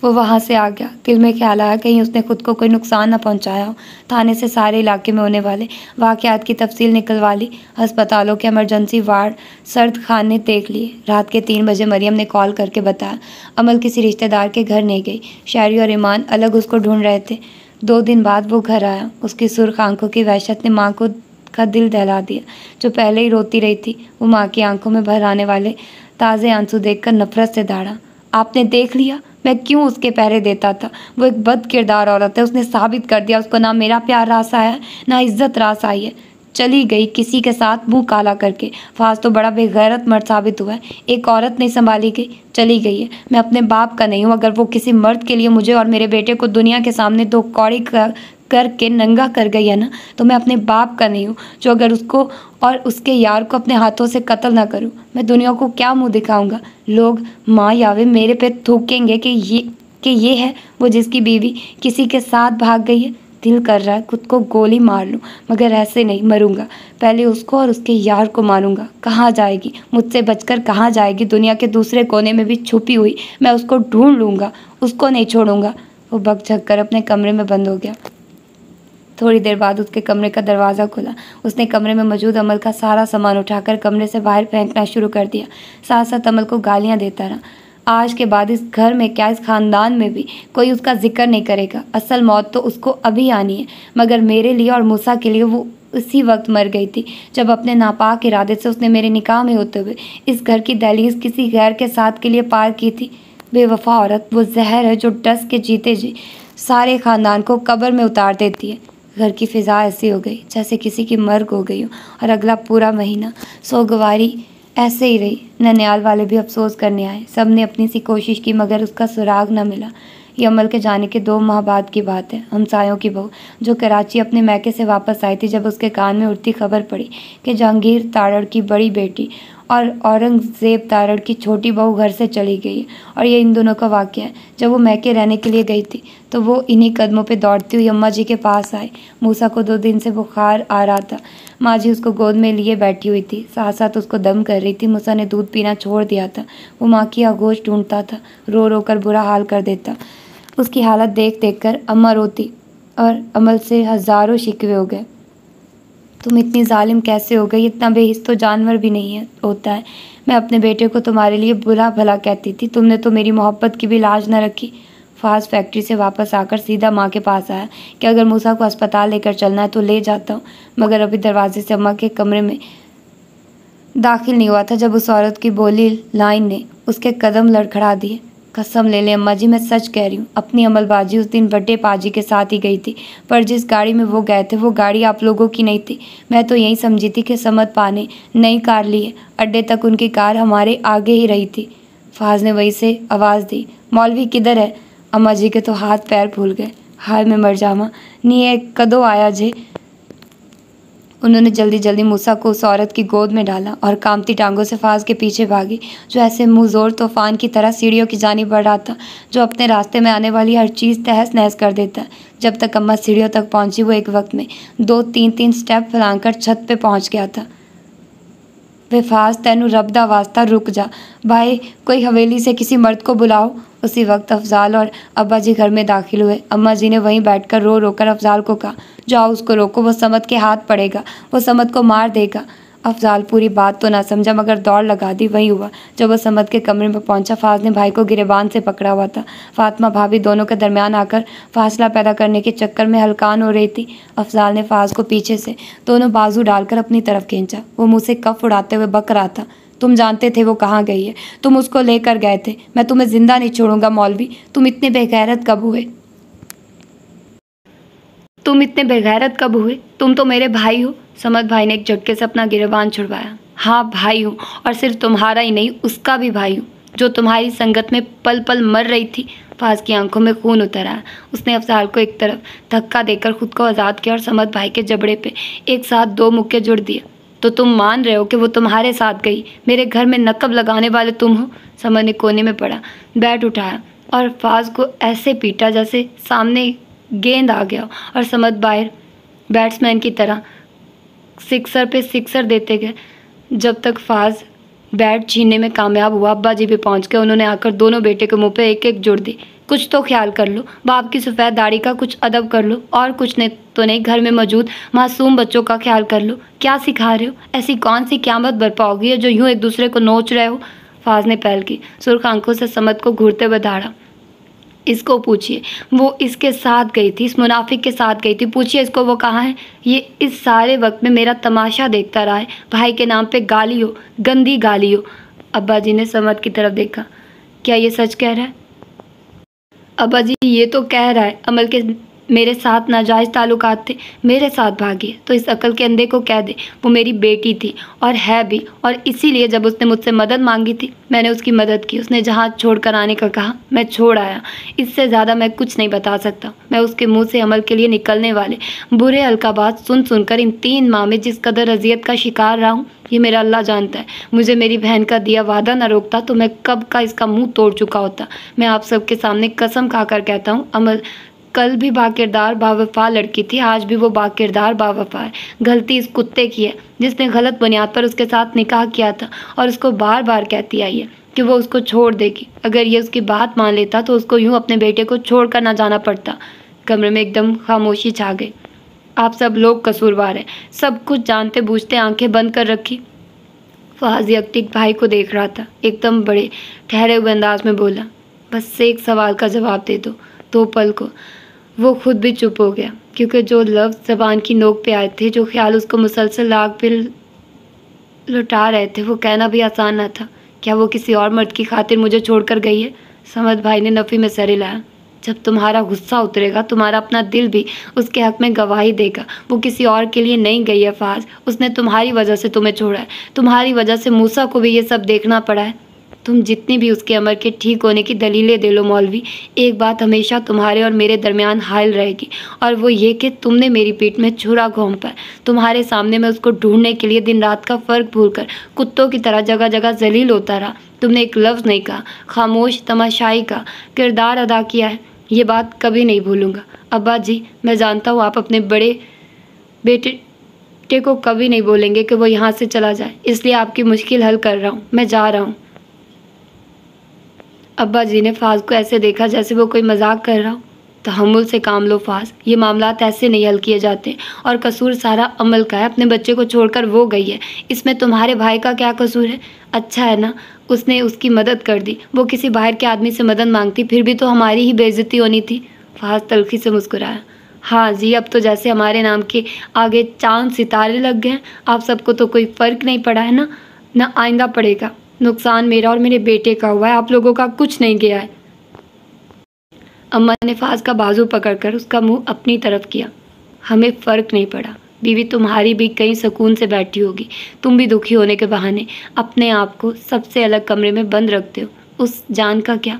वो वहाँ से आ गया। दिल में ख्याल आया कहीं उसने खुद को कोई नुकसान न पहुँचाया हो। थाने से सारे इलाके में होने वाले वाक़यात की तफसील निकलवा ली। अस्पतालों के इमरजेंसी वार्ड, सर्द खाने देख लिए। रात के 3 बजे मरियम ने कॉल करके बताया अमल किसी रिश्तेदार के घर नहीं गई। शहरी और ईमान अलग उसको ढूंढ रहे थे। 2 दिन बाद वो घर आया। उसकी सुर्ख आंखों की वहशत ने माँ का दिल दहला दिया। जो पहले ही रोती रही थी, वो माँ की आंखों में भर आने वाले ताज़े आंसू देखकर नफरत से दौड़ा। आपने देख लिया मैं क्यों उसके पहरे देता था। वो एक बद किरदार औरत है। उसने साबित कर दिया उसको ना मेरा प्यार रास आया है, ना इज्जत रास आई है। चली गई किसी के साथ मुंह काला करके। फाज तो बड़ा बेगैरत मर्द साबित हुआ है। एक औरत नहीं संभाली गई, चली गई है। मैं अपने बाप का नहीं हूँ। अगर वो किसी मर्द के लिए मुझे और मेरे बेटे को दुनिया के सामने 2 कौड़ी करके नंगा कर गई है ना, तो मैं अपने बाप का नहीं हूँ जो अगर उसको और उसके यार को अपने हाथों से कत्ल ना करूँ। मैं दुनिया को क्या मुंह दिखाऊंगा। लोग माँ यावे मेरे पे थूकेंगे कि ये है वो जिसकी बीवी किसी के साथ भाग गई है। दिल कर रहा है खुद को गोली मार लूँ, मगर ऐसे नहीं मरूंगा। पहले उसको और उसके यार को मारूंगा। कहाँ जाएगी, मुझसे बचकर कहाँ जाएगी। दुनिया के दूसरे कोने में भी छुपी हुई मैं उसको ढूंढ लूँगा, उसको नहीं छोड़ूंगा। वो बक-झक कर अपने कमरे में बंद हो गया। थोड़ी देर बाद उसके कमरे का दरवाज़ा खुला। उसने कमरे में मौजूद अमल का सारा सामान उठाकर कमरे से बाहर फेंकना शुरू कर दिया। साथ साथ अमल को गालियाँ देता रहा। आज के बाद इस घर में क्या इस ख़ानदान में भी कोई उसका जिक्र नहीं करेगा। असल मौत तो उसको अभी आनी है, मगर मेरे लिए और मूसा के लिए वो उसी वक्त मर गई थी जब अपने नापाक इरादे से उसने मेरे निकाह में होते हुए इस घर की दहलीज किसी गैर के साथ के लिए पार की थी। बेवफा औरत वो जहर है जो डस के जीते जी सारे ख़ानदान को कब्र में उतार देती है। घर की फ़िज़ा ऐसी हो गई जैसे किसी की मर्ग हो गई हो। और अगला पूरा महीना सोगवारी ऐसे ही रही। ननिहाल वाले भी अफसोस करने आए। सब ने अपनी सी कोशिश की मगर उसका सुराग न मिला। ये अमल के जाने के 2 माह बाद की बात है। हमसायों की बहू जो कराची अपने मैके से वापस आई थी, जब उसके कान में उड़ती खबर पड़ी कि जहांगीर तारड़ की बड़ी बेटी और औरंगज़ेब तारड़ की छोटी बहू घर से चली गई है। और ये इन दोनों का वाक़या है। जब वो मैके रहने के लिए गई थी तो वो इन्हीं कदमों पे दौड़ती हुई अम्मा जी के पास आई। मूसा को 2 दिन से बुखार आ रहा था। माँ जी उसको गोद में लिए बैठी हुई थी, साथ साथ उसको दम कर रही थी। मूसा ने दूध पीना छोड़ दिया था। वो माँ की आगोश ढूंढता था, रो रो कर बुरा हाल कर देता। उसकी हालत देख देख कर अम्मा रोती और अमल से हज़ारों शिकवे हो गए। तुम इतनी जालिम कैसे हो गई। इतना बेहिस तो जानवर भी नहीं है होता है। मैं अपने बेटे को तुम्हारे लिए बुरा भला कहती थी, तुमने तो मेरी मोहब्बत की भी लाज न रखी। फाज फैक्ट्री से वापस आकर सीधा माँ के पास आया कि अगर मूसा को अस्पताल लेकर चलना है तो ले जाता हूँ, मगर अभी दरवाजे से अम्मा के कमरे में दाखिल नहीं हुआ था जब उस औरत की बोली लाइन ने उसके कदम लड़खड़ा दिए। कसम ले ले अम्मा जी, मैं सच कह रही हूँ। अपनी अमलबाजी उस दिन बड्डे पाजी के साथ ही गई थी, पर जिस गाड़ी में वो गए थे वो गाड़ी आप लोगों की नहीं थी। मैं तो यही समझी थी कि समद पाने नई कार ली है। अड्डे तक उनकी कार हमारे आगे ही रही थी। फाज ने वही से आवाज़ दी, मौलवी किधर है। अम्मा जी के तो हाथ पैर फूल गए। हाय मैं मर जावा, नी कदो आया जे। उन्होंने जल्दी जल्दी मूसा को उस औरत की गोद में डाला और कामती टांगों से फाज के पीछे भागी, जो ऐसे मुँहज़ोर तूफान की तरह सीढ़ियों की जानिब बढ़ रहा था, जो अपने रास्ते में आने वाली हर चीज़ तहस नहस कर देता है। जब तक अम्मा सीढ़ियों तक पहुंची, वो एक वक्त में 2-3 स्टेप फैलाकर छत पे पहुंच गया था। वे फाज तेनू रब दा वास्ता रुक जा भाई, कोई हवेली से किसी मर्द को बुलाओ। उसी वक्त अफजाल और अब्बा जी घर में दाखिल हुए। अम्मा जी ने वहीं बैठकर रो रो कर अफजाल को कहा, जाओ उसको रोको, वो समद के हाथ पड़ेगा, वो समद को मार देगा। अफजाल पूरी बात तो ना समझा मगर दौड़ लगा दी। वही हुआ जब वो समद के कमरे में पहुंचा, फाज ने भाई को गिरेबान से पकड़ा हुआ था। फातिमा भाभी दोनों के दरमियान आकर फासला पैदा करने के चक्कर में हलकान हो रही थी। अफजाल ने फाज को पीछे से दोनों बाजू डालकर अपनी तरफ खींचा। वो मुँह से कफ उड़ाते हुए बक रहा था, तुम जानते थे वो कहाँ गई है, तुम उसको लेकर गए थे, मैं तुम्हें जिंदा नहीं छोड़ूंगा। मौलवी तुम इतने बेगैरत कब हुए, तुम इतने बेगैरत कब हुए, तुम तो मेरे भाई हो। समद भाई ने एक झटके से अपना गिरेबान छुड़वाया। हाँ भाई हूँ, और सिर्फ तुम्हारा ही नहीं उसका भी भाई हूँ, जो तुम्हारी संगत में पल पल मर रही थी। फाज की आंखों में खून उतर आया। उसने अफजाल को एक तरफ धक्का देकर खुद को आज़ाद किया और समद भाई के जबड़े पे एक साथ 2 मुक्के जुड़ दिए। तो तुम मान रहे हो कि वो तुम्हारे साथ गई, मेरे घर में नकब लगाने वाले तुम हो। समद ने कोने में पड़ा बैट उठाया और फाज को ऐसे पीटा जैसे सामने गेंद आ गया और समद बाहर बैट्समैन की तरह सिक्सर पे सिक्सर देते गए। जब तक फाज बैट छीनने में कामयाब हुआ, अब्बा जी भी पहुंच गए। उन्होंने आकर दोनों बेटे के मुंह पे एक एक जुड़ दी। कुछ तो ख्याल कर लो, बाप की सफ़ेद दाढ़ी का कुछ अदब कर लो, और कुछ नहीं तो नहीं, घर में मौजूद मासूम बच्चों का ख्याल कर लो। क्या सिखा रहे हो? ऐसी कौन सी क़यामत बरपा होगी है जो यूँ एक दूसरे को नोच रहे हो? फाज ने पहल की। सुर्ख आंखों से समद को घूरते हुए दहाड़ा। इसको पूछिए, वो इसके साथ गई थी, इस मुनाफिक के साथ गई थी। पूछिए इसको वो कहाँ है। ये इस सारे वक्त में मेरा तमाशा देखता रहा है। भाई के नाम पे गाली हो, गंदी गाली हो। अब्बा जी ने समद की तरफ देखा। क्या ये सच कह रहा है? अब्बा जी ये तो कह रहा है अमल के मेरे साथ नाजायज़ ताल्लुकात थे, मेरे साथ भागी है। तो इस अकल के अंधे को कह दे वो मेरी बेटी थी और है भी, और इसीलिए जब उसने मुझसे मदद मांगी थी मैंने उसकी मदद की। उसने जहाज छोड़ कर आने का कहा, मैं छोड़ आया। इससे ज़्यादा मैं कुछ नहीं बता सकता। मैं उसके मुँह से अमल के लिए निकलने वाले बुरे अलकाबात सुन सुनकर इन 3 माह में जिस कदर अजियत का शिकार रहा हूँ ये मेरा अल्लाह जानता है। मुझे मेरी बहन का दिया वादा न रोकता तो मैं कब का इसका मुँह तोड़ चुका होता। मैं आप सबके सामने कसम खाकर कहता हूँ अमल कल भी बाकिरदार बावफा लड़की थी, आज भी वो बाकिरदार बावफा है। गलती इस कुत्ते की है जिसने गलत बुनियाद पर उसके साथ निकाह किया था और उसको बार बार कहती आई है कि वो उसको छोड़ देगी। अगर ये उसकी बात मान लेता तो उसको यूँ अपने बेटे को छोड़ कर ना जाना पड़ता। कमरे में एकदम खामोशी छा गई। आप सब लोग कसूरवार हैं, सब कुछ जानते बूझते आंखें बंद कर रखी। फहाज यकटिक भाई को देख रहा था। एकदम बड़े ठहरे हुए अंदाज में बोला, बस एक सवाल का जवाब दे दो। 2 पल को वो खुद भी चुप हो गया, क्योंकि जो लफ्ज़ ज़बान की नोक पे आए थे, जो ख्याल उसको मुसलसल आग पे लुटा रहे थे, वो कहना भी आसान न था। क्या वो किसी और मर्द की खातिर मुझे छोड़कर गई है? समद भाई ने नफ़ी में सर हिलाया। जब तुम्हारा गुस्सा उतरेगा तुम्हारा अपना दिल भी उसके हक़ में गवाही देगा। वो किसी और के लिए नहीं गई है फाज, उसने तुम्हारी वजह से तुम्हें छोड़ा है। तुम्हारी वजह से मूसा को भी ये सब देखना पड़ा है। तुम जितनी भी उसके अमर के ठीक होने की दलीलें दे लो मौलवी, एक बात हमेशा तुम्हारे और मेरे दरमियान हायल रहेगी, और वो ये कि तुमने मेरी पीठ में छुरा घोंपा है। तुम्हारे सामने मैं उसको ढूंढने के लिए दिन रात का फ़र्क भूलकर कुत्तों की तरह जगह जगह जलील होता रहा। तुमने एक लफ्ज़ नहीं कहा, खामोश तमाशाई का किरदार अदा किया है। ये बात कभी नहीं भूलूंगा। अब्बा जी मैं जानता हूँ आप अपने बड़े बेटे को कभी नहीं बोलेंगे कि वो यहाँ से चला जाए, इसलिए आपकी मुश्किल हल कर रहा हूँ। मैं जा रहा हूँ। अब्बा जी ने फाज को ऐसे देखा जैसे वो कोई मजाक कर रहा हो। तहम्मुल से काम लो फाज, ये मामलात ऐसे नहीं हल किए जाते, और कसूर सारा अमल का है। अपने बच्चे को छोड़कर वो गई है, इसमें तुम्हारे भाई का क्या कसूर है? अच्छा है ना उसने उसकी मदद कर दी। वो किसी बाहर के आदमी से मदद मांगती फिर भी तो हमारी ही बेइज्जती होनी थी। फाज तल्खी से मुस्कुराया। हाँ जी, अब तो जैसे हमारे नाम के आगे चांद सितारे लग गए हैं। आप सबको तो कोई फ़र्क नहीं पड़ा है ना आइंदा पड़ेगा। नुकसान मेरा और मेरे बेटे का हुआ है, आप लोगों का कुछ नहीं गया है। अम्मा ने फाज का बाजू पकड़कर उसका मुंह अपनी तरफ किया। हमें फ़र्क नहीं पड़ा। बीवी तुम्हारी भी कहीं सुकून से बैठी होगी, तुम भी दुखी होने के बहाने अपने आप को सबसे अलग कमरे में बंद रखते हो। उस जान का क्या?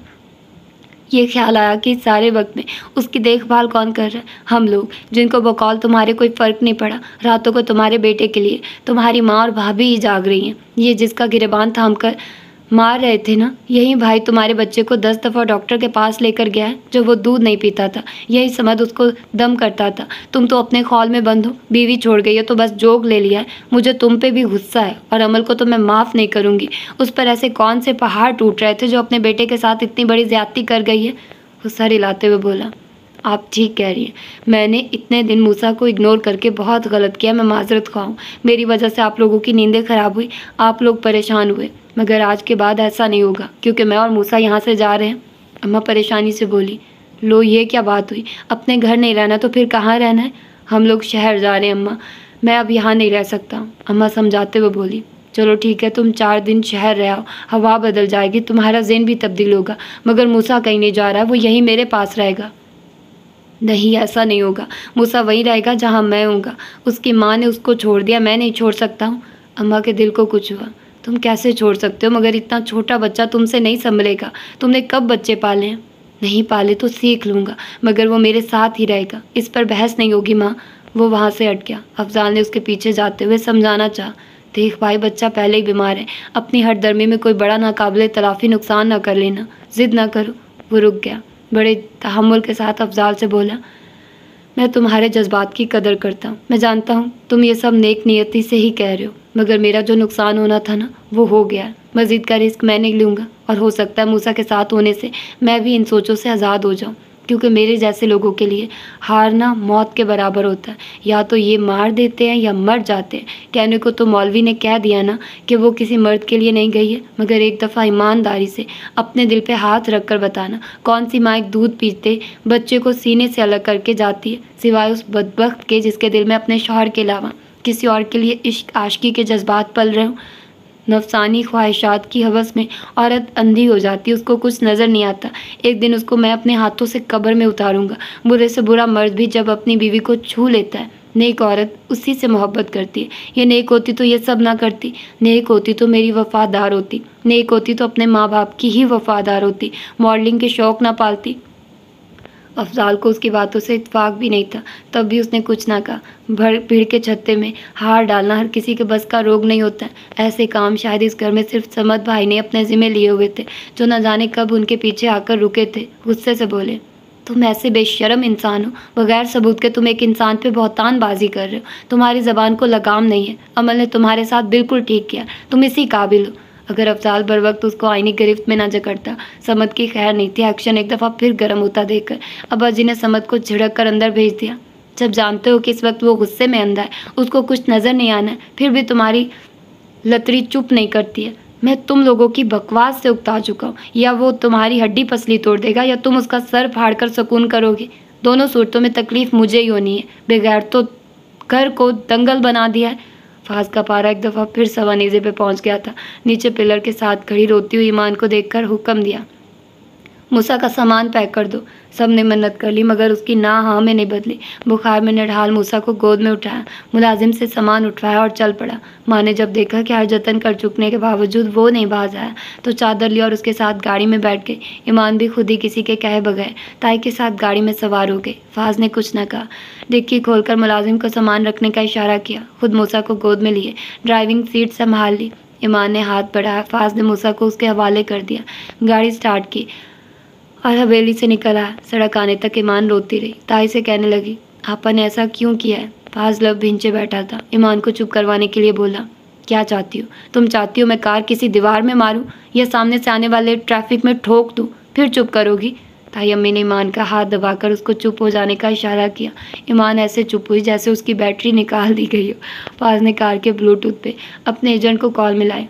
ये ख्याल आया कि इस सारे वक्त में उसकी देखभाल कौन कर रहा है? हम लोग, जिनको बकौल तुम्हारे कोई फ़र्क नहीं पड़ा। रातों को तुम्हारे बेटे के लिए तुम्हारी माँ और भाभी ही जाग रही हैं। ये जिसका गिरबान थाम कर मार रहे थे ना, यही भाई तुम्हारे बच्चे को 10 दफ़ा डॉक्टर के पास लेकर गया है। जो वो दूध नहीं पीता था, यही समझ उसको दम करता था। तुम तो अपने खौल में बंद हो, बीवी छोड़ गई हो तो बस जोग ले लिया है। मुझे तुम पे भी गुस्सा है, और अमल को तो मैं माफ़ नहीं करूँगी। उस पर ऐसे कौन से पहाड़ टूट रहे थे जो अपने बेटे के साथ इतनी बड़ी ज़्यादती कर गई है? वो सर हिलाते हुए बोला, आप ठीक कह रही हैं। मैंने इतने दिन मूसा को इग्नोर करके बहुत गलत किया। मैं माजरत ख्वाह हूँ। मेरी वजह से आप लोगों की नींदें ख़राब हुई, आप लोग परेशान हुए, मगर आज के बाद ऐसा नहीं होगा, क्योंकि मैं और मूसा यहाँ से जा रहे हैं। अम्मा परेशानी से बोली, लो ये क्या बात हुई? अपने घर नहीं रहना तो फिर कहाँ रहना है? हम लोग शहर जा रहे हैं अम्मा, मैं अब यहाँ नहीं रह सकता। अम्मा समझाते हुए बोली, चलो ठीक है, तुम 4 दिन शहर रह आओ, हवा बदल जाएगी, तुम्हारा ज़हन भी तब्दील होगा। मगर मूसा कहीं नहीं जा रहा, वो यहीं मेरे पास रहेगा। नहीं, ऐसा नहीं होगा। मूसा वहीं रहेगा जहाँ मैं हूँगा। उसकी माँ ने उसको छोड़ दिया, मैं नहीं छोड़ सकता हूँ। अम्मा के दिल को कुछ हुआ। तुम कैसे छोड़ सकते हो? मगर इतना छोटा बच्चा तुमसे नहीं संभलेगा। तुमने कब बच्चे पाले हैं? नहीं पाले तो सीख लूँगा, मगर वो मेरे साथ ही रहेगा। इस पर बहस नहीं होगी माँ। वो वहाँ से हट गया। अफजाल ने उसके पीछे जाते हुए समझाना चाहा, देख भाई, बच्चा पहले ही बीमार है, अपनी हरदर्मी में कोई बड़ा नाकाबिले तलाफ़ी नुकसान ना कर लेना, ज़िद ना करो। वो रुक गया। बड़े तहम्मुल के साथ अफजाल से बोला, मैं तुम्हारे जज्बात की कदर करता हूँ। मैं जानता हूँ तुम ये सब नेक नियति से ही कह रहे हो, मगर मेरा जो नुकसान होना था ना, वो हो गया। मज़ीद का रिस्क मैं नहीं लूँगा। और हो सकता है मूसा के साथ होने से मैं भी इन सोचों से आज़ाद हो जाऊँ, क्योंकि मेरे जैसे लोगों के लिए हारना मौत के बराबर होता है। या तो ये मार देते हैं या मर जाते हैं। कहने को तो मौलवी ने कह दिया ना कि वो किसी मर्द के लिए नहीं गई है, मगर एक दफ़ा ईमानदारी से अपने दिल पे हाथ रख कर बताना, कौन सी माँ एक दूध पीते बच्चे को सीने से अलग करके जाती है, सिवाय उस बदबख्त के जिसके दिल में अपने शौहर के अलावा किसी और के लिए इश्क आशिकी के जज्बात पल रहे हों। नफसानी ख्वाहिशात की हवस में औरत अंधी हो जाती है, उसको कुछ नज़र नहीं आता। एक दिन उसको मैं अपने हाथों से कब्र में उतारूंगा। बुरे से बुरा मर्द भी जब अपनी बीवी को छू लेता है, नेक औरत उसी से मोहब्बत करती है। ये नेक होती तो ये सब ना करती। नेक होती तो मेरी वफादार होती। नेक होती तो अपने माँ बाप की ही वफादार होती। मॉडलिंग के शौक़ ना पालती। अफजाल को उसकी बातों से इत्तेफाक भी नहीं था, तब भी उसने कुछ ना कहा। भीड़ के छत्ते में हार डालना हर किसी के बस का रोग नहीं होता है। ऐसे काम शायद इस घर में सिर्फ समद भाई ने अपने ज़िम्मे लिए हुए थे, जो न जाने कब उनके पीछे आकर रुके थे। गुस्से से बोले, तुम ऐसे बेशरम इंसान हो, बगैर सबूत के तुम एक इंसान पे बहतानबाजी कर रहे हो। तुम्हारी ज़बान को लगाम नहीं है। अमल ने तुम्हारे साथ बिल्कुल ठीक किया, तुम इसी काबिल हो। अगर अफजाल बर वक्त उसको आईनी गिरफ्त में ना जकड़ता। समद की खैर नहीं थी। एक्शन एक दफ़ा फिर गर्म होता देखकर अब्बाजी ने समद को झिड़क कर अंदर भेज दिया। जब जानते हो कि इस वक्त वो गुस्से में अंधा है, उसको कुछ नज़र नहीं आना है, फिर भी तुम्हारी लतरी चुप नहीं करती है। मैं तुम लोगों की बकवास से उकता चुका हूँ। या वो तुम्हारी हड्डी पसली तोड़ देगा या तुम उसका सर फाड़ कर सुकून करोगे। दोनों सूरतों में तकलीफ़ मुझे ही होनी है। बगैर तो घर को दंगल बना दिया है। फाज का पारा एक दफ़ा फिर सवानीज़े पे पहुंच गया था। नीचे पिलर के साथ खड़ी रोती हुई ईमान को देखकर हुक्म दिया, मूसा का सामान पैक कर दो। सब ने मन्नत कर ली, मगर उसकी ना हाँ में नहीं बदली। बुखार में नढाल मूसा को गोद में उठाया, मुलाजिम से सामान उठवाया और चल पड़ा। माँ ने जब देखा कि हर जतन कर चुकने के बावजूद वो नहीं बाज आया, तो चादर ली और उसके साथ गाड़ी में बैठ गई। ईमान भी खुद ही किसी के कहे बगैर ताई के साथ गाड़ी में सवार हो गई। फाज ने कुछ न कहा। डिक्की खोलकर मुलाजिम को सामान रखने का इशारा किया। खुद मूसा को गोद में लिए ड्राइविंग सीट संभाल ली। ईमान ने हाथ बढ़ाया। फाज ने मूसा को उसके हवाले कर दिया। गाड़ी स्टार्ट की और हवेली से निकल आया। सड़क आने तक ईमान रोती रही। ताई से कहने लगी, आपा ने ऐसा क्यों किया है? फाज लब भिंचे बैठा था। ईमान को चुप करवाने के लिए बोला, क्या चाहती हो? तुम चाहती हो मैं कार किसी दीवार में मारूं या सामने से आने वाले ट्रैफिक में ठोक दूं, फिर चुप करोगी? ताई अम्मी ने ईमान का हाथ दबाकर उसको चुप हो जाने का इशारा किया। ईमान ऐसे चुप हुई जैसे उसकी बैटरी निकाल दी गई हो। फाज ने कार के ब्लूटूथ पे अपने एजेंट को कॉल मिलाई।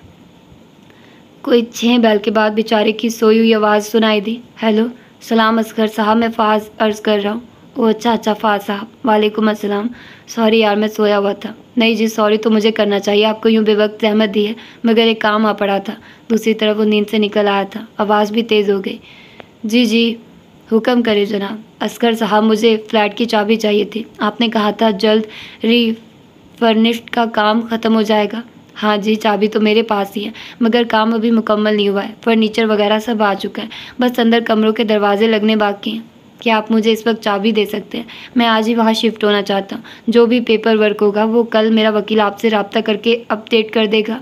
कोई 6 बैल के बाद बेचारे की सोई हुई आवाज़ सुनाई दी। हेलो, सलाम असगर साहब, मैं फ़ाज़ अर्ज़ कर रहा हूँ। ओह अच्छा फ़ाज़ साहब, वालेकुम अस्सलाम। सॉरी यार, मैं सोया हुआ था। नहीं जी, सॉरी तो मुझे करना चाहिए, आपको यूँ बेवक्त ज़हमत दी है, मगर एक काम आ पड़ा था। दूसरी तरफ वो नींद से निकल आया था। आवाज़ भी तेज़ हो गई। जी, हुक्म करे जनाब। असगर साहब, मुझे फ़्लैट की चाबी चाहिए थी। आपने कहा था जल्द रीफर्निश्ड का काम ख़त्म हो जाएगा। हाँ जी, चाबी तो मेरे पास ही है, मगर काम अभी मुकम्मल नहीं हुआ है। फर्नीचर वगैरह सब आ चुका है, बस अंदर कमरों के दरवाजे लगने बाकी हैं। क्या आप मुझे इस वक्त चाबी दे सकते हैं? मैं आज ही वहाँ शिफ्ट होना चाहता हूँ। जो भी पेपर वर्क होगा वो कल मेरा वकील आपसे रब्ता करके अपडेट कर देगा।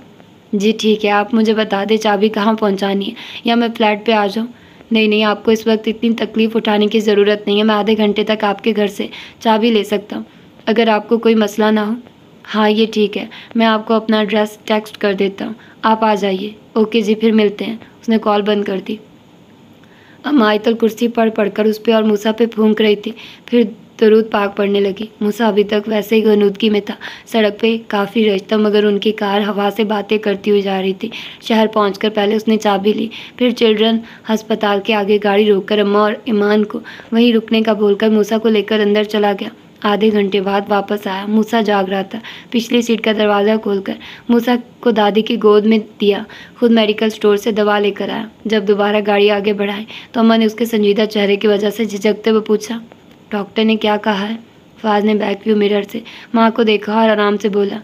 जी ठीक है, आप मुझे बता दें चाबी कहाँ पहुँचानी है, या मैं फ़्लैट पर आ जाऊँ? नहीं, आपको इस वक्त इतनी तकलीफ़ उठाने की ज़रूरत नहीं है। मैं आधे घंटे तक आपके घर से चाबी ले सकता हूँ, अगर आपको कोई मसला ना हो। हाँ ये ठीक है, मैं आपको अपना एड्रेस टेक्स्ट कर देता हूँ, आप आ जाइए। ओके जी, फिर मिलते हैं। उसने कॉल बंद कर दी। अम्मा आयतुल कुर्सी पढ़कर उस पर और मूसा पे फूंक रही थी, फिर दरूद पाक पढ़ने लगी। मूसा अभी तक वैसे ही गनूदगी में था। सड़क पे काफ़ी रश था, मगर उनकी कार हवा से बातें करती हुई जा रही थी। शहर पहुंचकर पहले उसने चाबी ली, फिर चिल्ड्रन अस्पताल के आगे गाड़ी रोककर अम्मा और ईमान को वहीं रुकने का बोलकर मूसा को लेकर अंदर चला गया। आधे घंटे बाद वापस आया। मूसा जाग रहा था। पिछली सीट का दरवाज़ा खोलकर मूसा को दादी की गोद में दिया, खुद मेडिकल स्टोर से दवा लेकर आया। जब दोबारा गाड़ी आगे बढ़ाई तो अम्मा ने उसके संजीदा चेहरे की वजह से झिझकते हुए पूछा, डॉक्टर ने क्या कहा है? फाज ने बैक व्यू मिरर से माँ को देखा और आराम से बोला,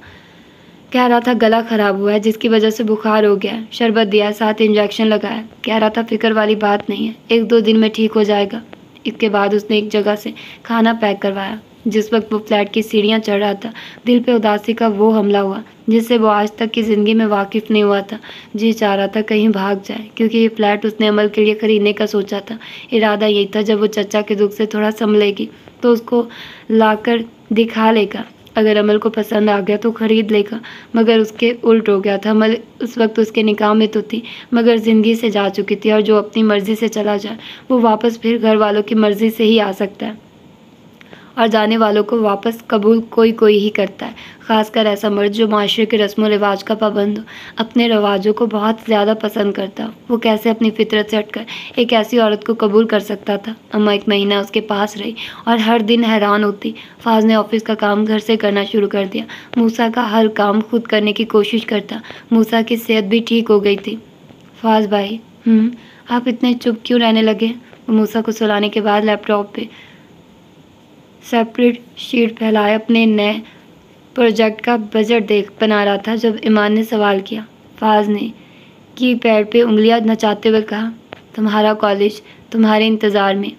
कह रहा था गला ख़राब हुआ है जिसकी वजह से बुखार हो गया है। शरबत दिया, साथ इंजेक्शन लगाया। कह रहा था फिक्र वाली बात नहीं है, 1-2 दिन में ठीक हो जाएगा। इसके बाद उसने एक जगह से खाना पैक करवाया। जिस वक्त वो फ्लैट की सीढ़ियाँ चढ़ रहा था, दिल पे उदासी का वो हमला हुआ जिससे वो आज तक की ज़िंदगी में वाकिफ़ नहीं हुआ था। जी चाह रहा था कहीं भाग जाए, क्योंकि ये फ्लैट उसने अमल के लिए ख़रीदने का सोचा था। इरादा यही था, जब वो चचा के दुख से थोड़ा संभलेगी तो उसको लाकर दिखा लेगा। अगर अमल को पसंद आ गया तो ख़रीद लेगा, मगर उसके उल्ट हो गया था। अमल उस वक्त उसके निकाह में तो थी, मगर ज़िंदगी से जा चुकी थी, और जो अपनी मर्ज़ी से चला जाए वो वापस फिर घर वालों की मर्ज़ी से ही आ सकता है, और जाने वालों को वापस कबूल कोई कोई ही करता है, ख़ासकर ऐसा मर्द जो माशरे के रस्म व रिवाज का पाबंद हो, अपने रवाजों को बहुत ज़्यादा पसंद करता हो। वो कैसे अपनी फितरत से हटकर एक ऐसी औरत को कबूल कर सकता था। अम्मा 1 महीना उसके पास रही और हर दिन हैरान होती। फाज ने ऑफिस का काम घर से करना शुरू कर दिया। मूसा का हर काम खुद करने की कोशिश करता। मूसा की सेहत भी ठीक हो गई थी। फाज भाई, आप इतने चुप क्यों रहने लगे? मूसा को सुलाने के बाद लैपटॉप पे सेपरेट शीट फैलाए अपने नए प्रोजेक्ट का बजट बना रहा था जब ईमान ने सवाल किया। फाज ने की पैड पे उंगलियां नचाते हुए कहा, तुम्हारा कॉलेज तुम्हारे इंतज़ार में,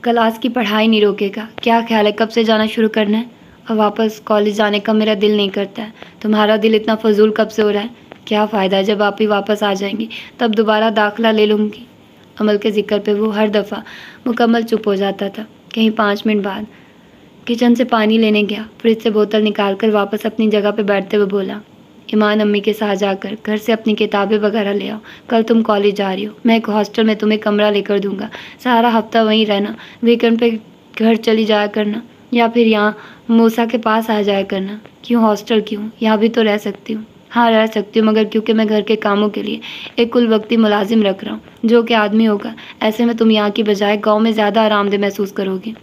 क्लास की पढ़ाई नहीं रोकेगा। क्या ख्याल है कब से जाना शुरू करना है? और वापस कॉलेज जाने का मेरा दिल नहीं करता है। तुम्हारा दिल इतना फजूल कब से हो रहा है? क्या फ़ायदा है, जब आप ही वापस आ जाएंगी तब दोबारा दाखिला ले लूँगी। अमल के जिक्र पे वो हर दफ़ा मुकम्मल चुप हो जाता था। कहीं 5 मिनट बाद किचन से पानी लेने गया, फ्रिज से बोतल निकाल कर वापस अपनी जगह पे बैठते हुए बोला, ईमान अम्मी के साथ जाकर घर से अपनी किताबें वगैरह ले आओ। कल तुम कॉलेज जा रही हो, मैं एक हॉस्टल में तुम्हें कमरा लेकर दूंगा। सारा हफ्ता वहीं रहना, वीकेंड पे घर चली जाया करना, या फिर यहाँ मूसा के पास आ जाया करना। क्यों हॉस्टल क्यों? यहाँ भी तो रह सकती हूँ। हाँ रह सकती हूँ, मगर क्योंकि मैं घर के कामों के लिए एक कुल वक्ती मुलाजिम रख रहा हूँ जो कि आदमी होगा। ऐसे में तुम यहाँ की बजाय गाँव में ज़्यादा आरामदेह महसूस करोगी।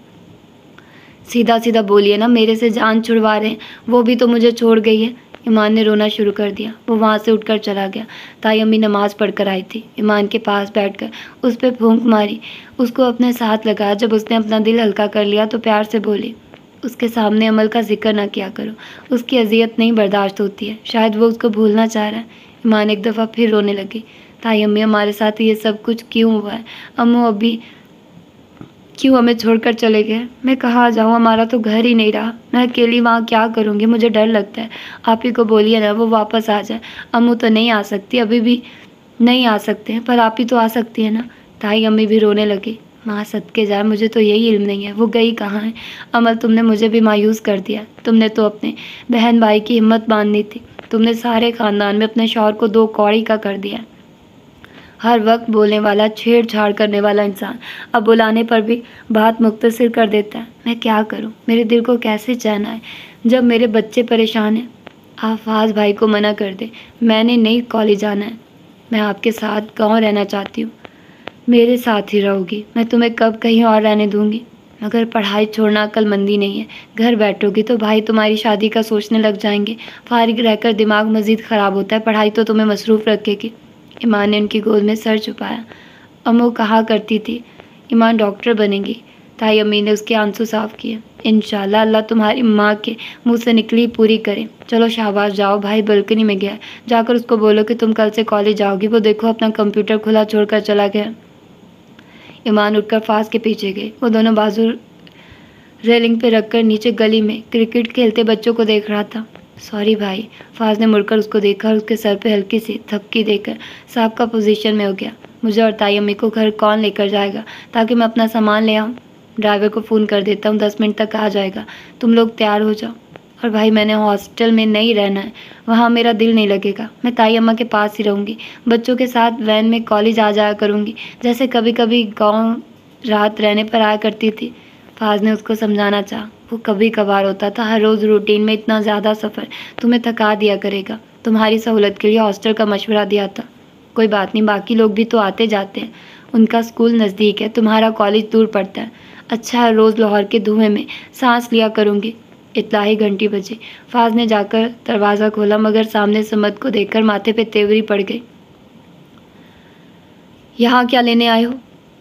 सीधा सीधा बोलिए ना, मेरे से जान छुड़वा रहे हैं। वो भी तो मुझे छोड़ गई है। ईमान ने रोना शुरू कर दिया। वो वहाँ से उठकर चला गया। ताई अम्मी नमाज़ पढ़कर आई थी। ईमान के पास बैठकर उस पर फूंक मारी, उसको अपने साथ लगाया। जब उसने अपना दिल हल्का कर लिया तो प्यार से बोली, उसके सामने अमल का जिक्र ना किया करो, उसकी अजियत नहीं बर्दाश्त होती है। शायद वो उसको भूलना चाह रहा है। ईमान एक दफ़ा फिर रोने लगी। ताई अम्मी, हमारे साथ ये सब कुछ क्यों हुआ है? अम्मू अभी क्यों हमें छोड़कर चले गए? मैं कहाँ जाऊँ, हमारा तो घर ही नहीं रहा। मैं अकेली वहाँ क्या करूँगी? मुझे डर लगता है। आप ही को बोलिए ना वो वापस आ जाए। अम्मू तो नहीं आ सकती, अभी भी नहीं आ सकते हैं, पर आप ही तो आ सकती है ना। ताई अम्मी भी रोने लगी। माँ सदके जाए, मुझे तो यही इल्म नहीं है वो गई कहाँ है। अमल, तुमने मुझे भी मायूस कर दिया। तुमने तो अपने बहन भाई की हिम्मत बांधनी थी। तुमने सारे ख़ानदान में अपने शौहर को 2 कौड़ी का कर दिया। हर वक्त बोलने वाला, छेड़छाड़ करने वाला इंसान अब बुलाने पर भी बात मुख्तसर कर देता है। मैं क्या करूं? मेरे दिल को कैसे चैन आए जब मेरे बच्चे परेशान हैं? आप फाज भाई को मना कर दे, मैंने नहीं कॉलेज जाना है। मैं आपके साथ गांव रहना चाहती हूँ। मेरे साथ ही रहोगी। मैं तुम्हें कब कहीं और रहने दूंगी? मगर पढ़ाई छोड़ना अक्लमंदी नहीं है। घर बैठोगी तो भाई तुम्हारी शादी का सोचने लग जाएंगे। फारिग रहकर दिमाग मज़ीद ख़राब होता है। पढ़ाई तो तुम्हें मसरूफ़ रखेगी। ईमान ने उनकी गोद में सर छुपाया। अम्मू कहा करती थी ईमान डॉक्टर बनेगी। ताई अम्मी ने उसके आंसू साफ किए। इंशाल्लाह अल्लाह तुम्हारी माँ के मुंह से निकली पूरी करे। चलो शाबाश, जाओ। भाई बालकनी में गया, जाकर उसको बोलो कि तुम कल से कॉलेज जाओगी। वो देखो अपना कंप्यूटर खुला छोड़कर चला गया। ईमान उठकर फाज के पीछे गए। वो दोनों बाजू रेलिंग पे रखकर नीचे गली में क्रिकेट खेलते बच्चों को देख रहा था। सॉरी भाई। फाज ने मुड़कर उसको देखा और उसके सर पे हल्की सी थपकी देकर सांप का पोजीशन में हो गया। मुझे और ताई अम्मी को घर कौन लेकर जाएगा ताकि मैं अपना सामान ले आऊँ? ड्राइवर को फ़ोन कर देता हूँ, 10 मिनट तक आ जाएगा। तुम लोग तैयार हो जाओ। और भाई मैंने हॉस्टल में नहीं रहना है, वहाँ मेरा दिल नहीं लगेगा। मैं ताई अम्मा के पास ही रहूँगी। बच्चों के साथ वैन में कॉलेज आ जाया करूँगी, जैसे कभी कभी गाँव रात रहने पर आया करती थी। फाज ने उसको समझाना चाहा। वो कभी कभार होता था, हर रोज़ रूटीन में इतना ज़्यादा सफ़र तुम्हें थका दिया करेगा। तुम्हारी सहूलत के लिए हॉस्टल का मशवरा दिया था। कोई बात नहीं, बाकी लोग भी तो आते जाते हैं। उनका स्कूल नज़दीक है, तुम्हारा कॉलेज दूर पड़ता है। अच्छा है, रोज़ लाहौर के धुएं में सांस लिया करूँगी। इतलाही घंटी बजी। फाज ने जाकर दरवाज़ा खोला, मगर सामने समद को देखकर माथे पे तेवरी पड़ गई। यहाँ क्या लेने आए हो?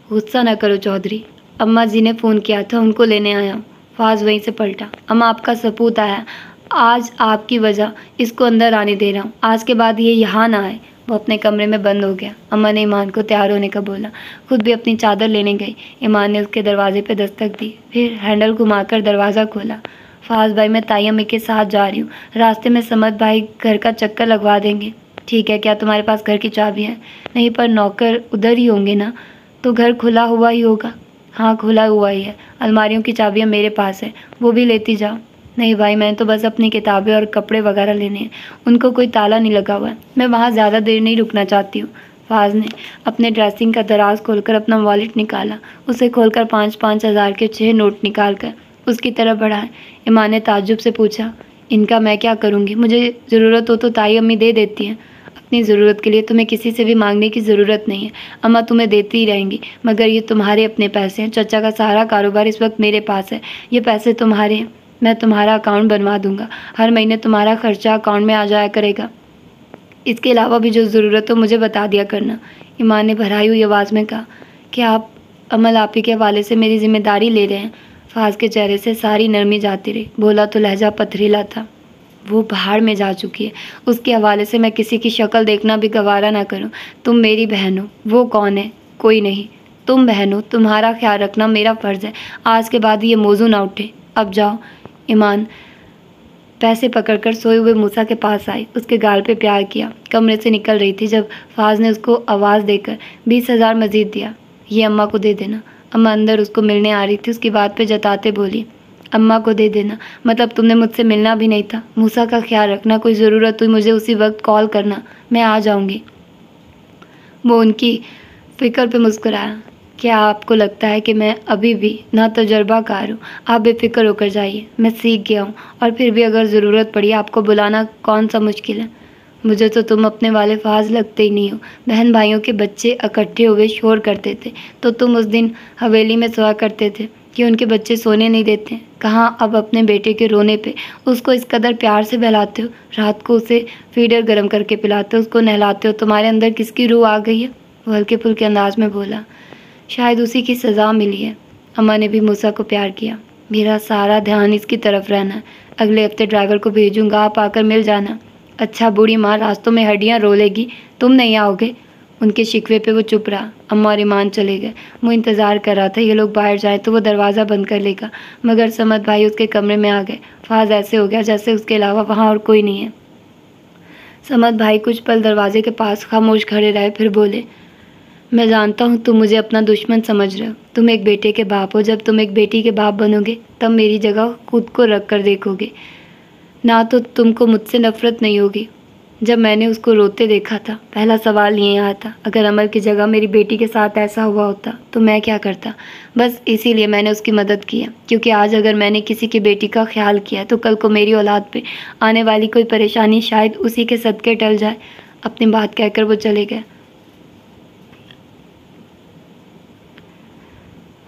गुस्सा न करो चौधरी, अम्मा जी ने फ़ोन किया था, उनको लेने आया हूँ। फाज वहीं से पलटा। अम्मा, आपका सपूत आया। आज आपकी वजह इसको अंदर आने दे रहा हूँ। आज के बाद ये यहाँ ना आए। वो अपने कमरे में बंद हो गया। अम्मा ने ईमान को तैयार होने का बोला, खुद भी अपनी चादर लेने गई। ईमान ने उसके दरवाजे पे दस्तक दी, फिर हैंडल घुमाकर दरवाज़ा खोला। फाज भाई, मैं ताई अम्मी के साथ जा रही हूँ। रास्ते में समद भाई घर का चक्कर लगवा देंगे। ठीक है, क्या तुम्हारे पास घर की चाबी है? नहीं, पर नौकर उधर ही होंगे ना, तो घर खुला हुआ ही होगा। हाँ, खुला हुआ ही है। अलमारियों की चाबियाँ मेरे पास है, वो भी लेती जाओ। नहीं भाई, मैंने तो बस अपनी किताबें और कपड़े वगैरह लेने हैं, उनको कोई ताला नहीं लगा हुआ है। मैं वहाँ ज़्यादा देर नहीं रुकना चाहती हूँ। फाज ने अपने ड्रेसिंग का दराज खोलकर अपना वॉलेट निकाला। उसे खोलकर 5-5 हज़ार के 6 नोट निकाल कर उसकी तरफ बढ़ाए। ईमान ने ताज्जुब से पूछा, इनका मैं क्या करूँगी? मुझे ज़रूरत हो तो ताई अम्मी दे देती हैं। अपनी ज़रूरत के लिए तुम्हें किसी से भी मांगने की ज़रूरत नहीं है। अम्मा तुम्हें देती ही रहेंगी, मगर ये तुम्हारे अपने पैसे हैं। चचा का सारा कारोबार इस वक्त मेरे पास है। ये पैसे तुम्हारे हैं। मैं तुम्हारा अकाउंट बनवा दूंगा। हर महीने तुम्हारा खर्चा अकाउंट में आ जाया करेगा। इसके अलावा भी जो ज़रूरत हो मुझे बता दिया करना। ईमान ने भराई हुई आवाज़ में कहा, क्या आप अमल आपी के हवाले से मेरी जिम्मेदारी ले रहे हैं? फाज के चेहरे से सारी नरमी जाती रही। बोला तो लहजा पथरीला था। वो बाहर में जा चुकी है। उसके हवाले से मैं किसी की शक्ल देखना भी गवारा ना करूं। तुम मेरी बहन हो। वो कौन है? कोई नहीं। तुम बहन हो। तुम्हारा ख्याल रखना मेरा फ़र्ज़ है। आज के बाद ये मौजू ना उठे। अब जाओ। ईमान पैसे पकड़कर सोए हुए मूसा के पास आई, उसके गाल पे प्यार किया। कमरे से निकल रही थी जब फाज ने उसको आवाज़ देकर 20,000 मज़ीद दिया। ये अम्मा को दे देना। अम्मा अंदर उसको मिलने आ रही थी। उसकी बात पे जताते बोली, अम्मा को दे देना मतलब तुमने मुझसे मिलना भी नहीं था? मूसा का ख्याल रखना। कोई ज़रूरत हुई मुझे उसी वक्त कॉल करना, मैं आ जाऊँगी। वो उनकी फ़िक्र पे मुस्कुराया। क्या आपको लगता है कि मैं अभी भी ना तजर्बाकार हूँ? आप बेफिक्र होकर जाइए, मैं सीख गया हूँ। और फिर भी अगर ज़रूरत पड़ी आपको बुलाना कौन सा मुश्किल है? मुझे तो तुम अपने वाले फाज लगते ही नहीं हो। बहन भाइयों के बच्चे इकट्ठे हुए शोर करते थे तो तुम उस दिन हवेली में सोया करते थे कि उनके बच्चे सोने नहीं देते। कहाँ अब अपने बेटे के रोने पे उसको इस कदर प्यार से बहलाते हो, रात को उसे फीडर गर्म करके पिलाते हो, उसको नहलाते हो। तुम्हारे अंदर किसकी रूह आ गई है? वो हल्के फुल्के अंदाज में बोला, शायद उसी की सज़ा मिली है। अम्मा ने भी मूसा को प्यार किया। मेरा सारा ध्यान इसकी तरफ रहना है। अगले हफ्ते ड्राइवर को भेजूंगा, आप आकर मिल जाना। अच्छा बूढ़ी माँ रास्तों में हड्डियाँ रोलेगी, तुम नहीं आओगे? उनके शिकवे पे वो चुप रहा। अम्मा और ईमान चले गए। वो इंतज़ार कर रहा था ये लोग बाहर जाए तो वो दरवाज़ा बंद कर लेगा, मगर समद भाई उसके कमरे में आ गए। फाज ऐसे हो गया जैसे उसके अलावा वहाँ और कोई नहीं है। समद भाई कुछ पल दरवाजे के पास खामोश खड़े रहे, फिर बोले, मैं जानता हूँ तुम मुझे अपना दुश्मन समझ रहे हो। तुम एक बेटे के बाप हो। जब तुम एक बेटी के बाप बनोगे तब मेरी जगह खुद को रख कर देखोगे ना, तो तुमको मुझसे नफ़रत नहीं होगी। जब मैंने उसको रोते देखा था पहला सवाल ये आया था, अगर अमर की जगह मेरी बेटी के साथ ऐसा हुआ होता तो मैं क्या करता? बस इसीलिए मैंने उसकी मदद की है, क्योंकि आज अगर मैंने किसी की बेटी का ख्याल किया तो कल को मेरी औलाद पे आने वाली कोई परेशानी शायद उसी के सदके टल जाए। अपनी बात कहकर वो चले गए।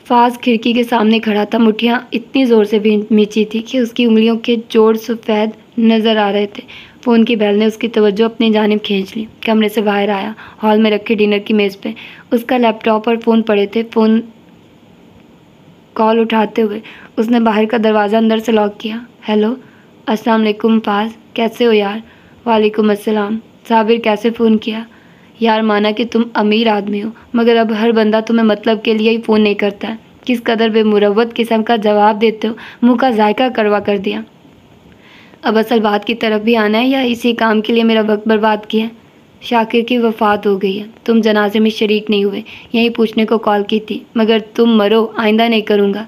फाज खिड़की के सामने खड़ा था। मुठ्ठियाँ इतनी ज़ोर से मीची थी कि उसकी उंगलियों के जोड़ सफ़ेद नज़र आ रहे थे। फ़ोन की बेल ने उसकी तवज्जो अपनी जानिब खींच ली। कमरे से बाहर आया। हॉल में रखे डिनर की मेज़ पे उसका लैपटॉप और फ़ोन पड़े थे। फ़ोन कॉल उठाते हुए उसने बाहर का दरवाज़ा अंदर से लॉक किया। हेलो, अस्सलाम वालेकुम फाज, कैसे हो यार? वालेकुम अस्सलाम। साबिर, कैसे फ़ोन किया? यार माना कि तुम अमीर आदमी हो, मगर अब हर बंदा तुम्हें मतलब के लिए ही फ़ोन नहीं करता है। किस कदर बेमुरव्वत किस्म का जवाब देते हो, मुंह का जायका कड़वा कर दिया। अब असल बात की तरफ भी आना है या इसी काम के लिए मेरा वक्त बर्बाद किया है? शाकिर की वफ़ात हो गई है, तुम जनाजे में शरीक नहीं हुए, यही पूछने को कॉल की थी, मगर तुम मरो, आइंदा नहीं करूँगा।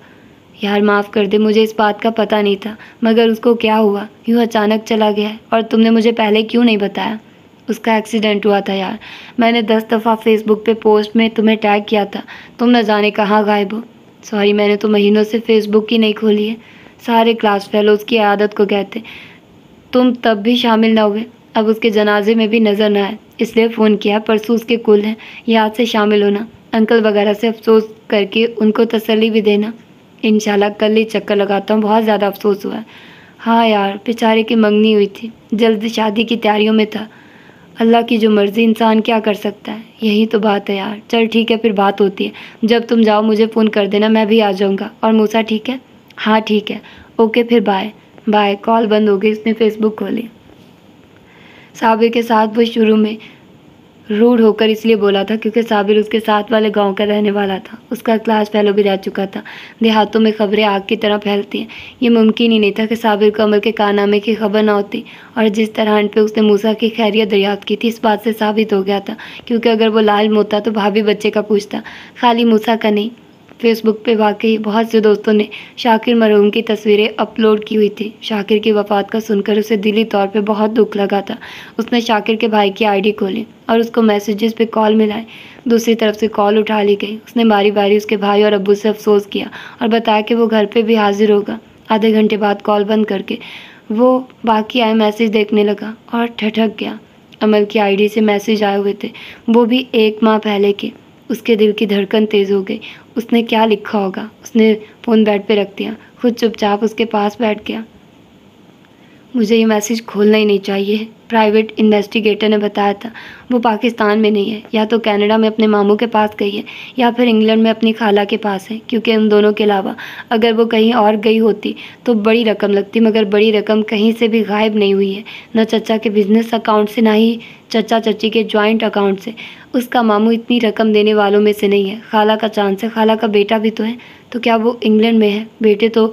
यार माफ़ कर दे, मुझे इस बात का पता नहीं था, मगर उसको क्या हुआ? यूँ अचानक चला गया है और तुमने मुझे पहले क्यों नहीं बताया? उसका एक्सीडेंट हुआ था यार। मैंने 10 दफ़ा फेसबुक पे पोस्ट में तुम्हें टैग किया था, तुम न जाने कहाँ गायब हो। सॉरी, मैंने तो महीनों से फेसबुक ही नहीं खोली है। सारे क्लास फेलोज़ की आदत को कहते, तुम तब भी शामिल ना हुए। अब उसके जनाजे में भी नज़र ना आए, इसलिए फ़ोन किया। परसों उसके कुल हैं, याद से शामिल होना। अंकल वगैरह से अफसोस करके उनको तसल्ली भी देना। इंशाल्लाह कल ही चक्कर लगाता हूँ, बहुत ज़्यादा अफसोस हुआ है। हाँ यार, बेचारे की मंगनी हुई थी, जल्द शादी की तैयारियों में था। अल्लाह की जो मर्ज़ी, इंसान क्या कर सकता है। यही तो बात है यार। चल ठीक है, फिर बात होती है। जब तुम जाओ मुझे फ़ोन कर देना, मैं भी आ जाऊँगा। और मूसा ठीक है? हाँ ठीक है। ओके फिर बाय बाय। कॉल बंद हो गई। उसने फेसबुक खोली। साबिर के साथ वो शुरू में रूड होकर इसलिए बोला था क्योंकि साबिर उसके साथ वाले गांव का रहने वाला था। उसका क्लास फेलो भी रह चुका था। देहातों में खबरें आग की तरह फैलती हैं। ये मुमकिन ही नहीं था कि साबिर को अमर के कारनामे की खबर ना होती। और जिस तरह पे उसने मूसा की खैरियत दरियाफ्त की थी, इस बात से साबित हो गया था, क्योंकि अगर वो लाइल होता तो भाभी बच्चे का पूछता, खाली मूसा का नहीं। फेसबुक पे वाकई बहुत से दोस्तों ने शाकिर मरहूम की तस्वीरें अपलोड की हुई थी। शाकिर की वफ़ात का सुनकर उसे दिली तौर पे बहुत दुख लगा था। उसने शाकिर के भाई की आईडी खोली और उसको मैसेजेस पे कॉल मिलाए। दूसरी तरफ से कॉल उठा ली गई। उसने बारी बारी उसके भाई और अब्बू से अफसोस किया और बताया कि वो घर पे भी हाजिर होगा। आधे घंटे बाद कॉल बंद करके वो बाकी आए मैसेज देखने लगा और ठठक गया। अमल की आईडी से मैसेज आए हुए थे, वो भी 1 माह पहले के। उसके दिल की धड़कन तेज़ हो गई। उसने क्या लिखा होगा? उसने फ़ोन बेड पे रख दिया, खुद चुपचाप उसके पास बैठ गया। मुझे ये मैसेज खोलना ही नहीं चाहिए। प्राइवेट इन्वेस्टिगेटर ने बताया था वो पाकिस्तान में नहीं है, या तो कनाडा में अपने मामू के पास गई है या फिर इंग्लैंड में अपनी खाला के पास है, क्योंकि उन दोनों के अलावा अगर वो कहीं और गई होती तो बड़ी रकम लगती, मगर बड़ी रकम कहीं से भी गायब नहीं हुई है, न चचा के बिजनेस अकाउंट से, ना ही चचा चची के जॉइंट अकाउंट से। उसका मामू इतनी रकम देने वालों में से नहीं है। खाला का चांस है, खाला का बेटा भी तो है, तो क्या वो इंग्लैंड में है? बेटे तो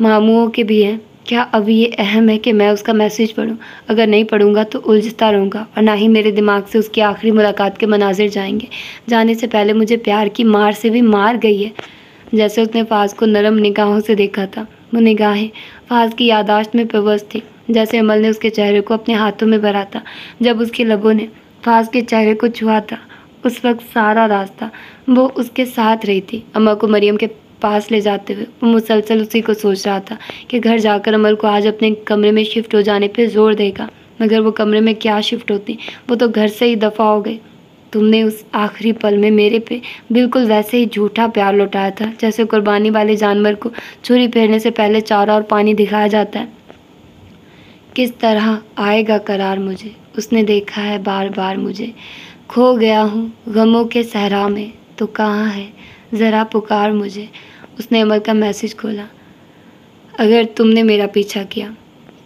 मामूओं के भी हैं। क्या अब ये अहम है कि मैं उसका मैसेज पढूं? अगर नहीं पढ़ूंगा तो उलझता रहूँगा और ना ही मेरे दिमाग से उसकी आखिरी मुलाकात के मनाजिर जाएंगे। जाने से पहले मुझे प्यार की मार से भी मार गई है। जैसे उसने फाज को नरम निगाहों से देखा था, वो निगाहें फाज की यादाश्त में पेवस्त थी। जैसे अमल ने उसके चेहरे को अपने हाथों में भरा था जब उसके लबों ने फाज के चेहरे को छुआ था। उस वक्त सारा रास्ता वो उसके साथ रही थी। अम्मा को मरियम के पास ले जाते हुए वो मुसलसल उसी को सोच रहा था कि घर जाकर अमल को आज अपने कमरे में शिफ्ट हो जाने पे जोर देगा, मगर वो कमरे में क्या शिफ्ट होती, वो तो घर से ही दफ़ा हो गई। तुमने उस आखिरी पल में मेरे पे बिल्कुल वैसे ही झूठा प्यार लौटाया था जैसे कुर्बानी वाले जानवर को छुरी फेरने से पहले चारा और पानी दिखाया जाता है। किस तरह आएगा करार मुझे, उसने देखा है बार बार मुझे। खो गया हूँ गमों के सहरा में, तो कहाँ है ज़रा पुकार मुझे। उसने अमल का मैसेज खोला। अगर तुमने मेरा पीछा किया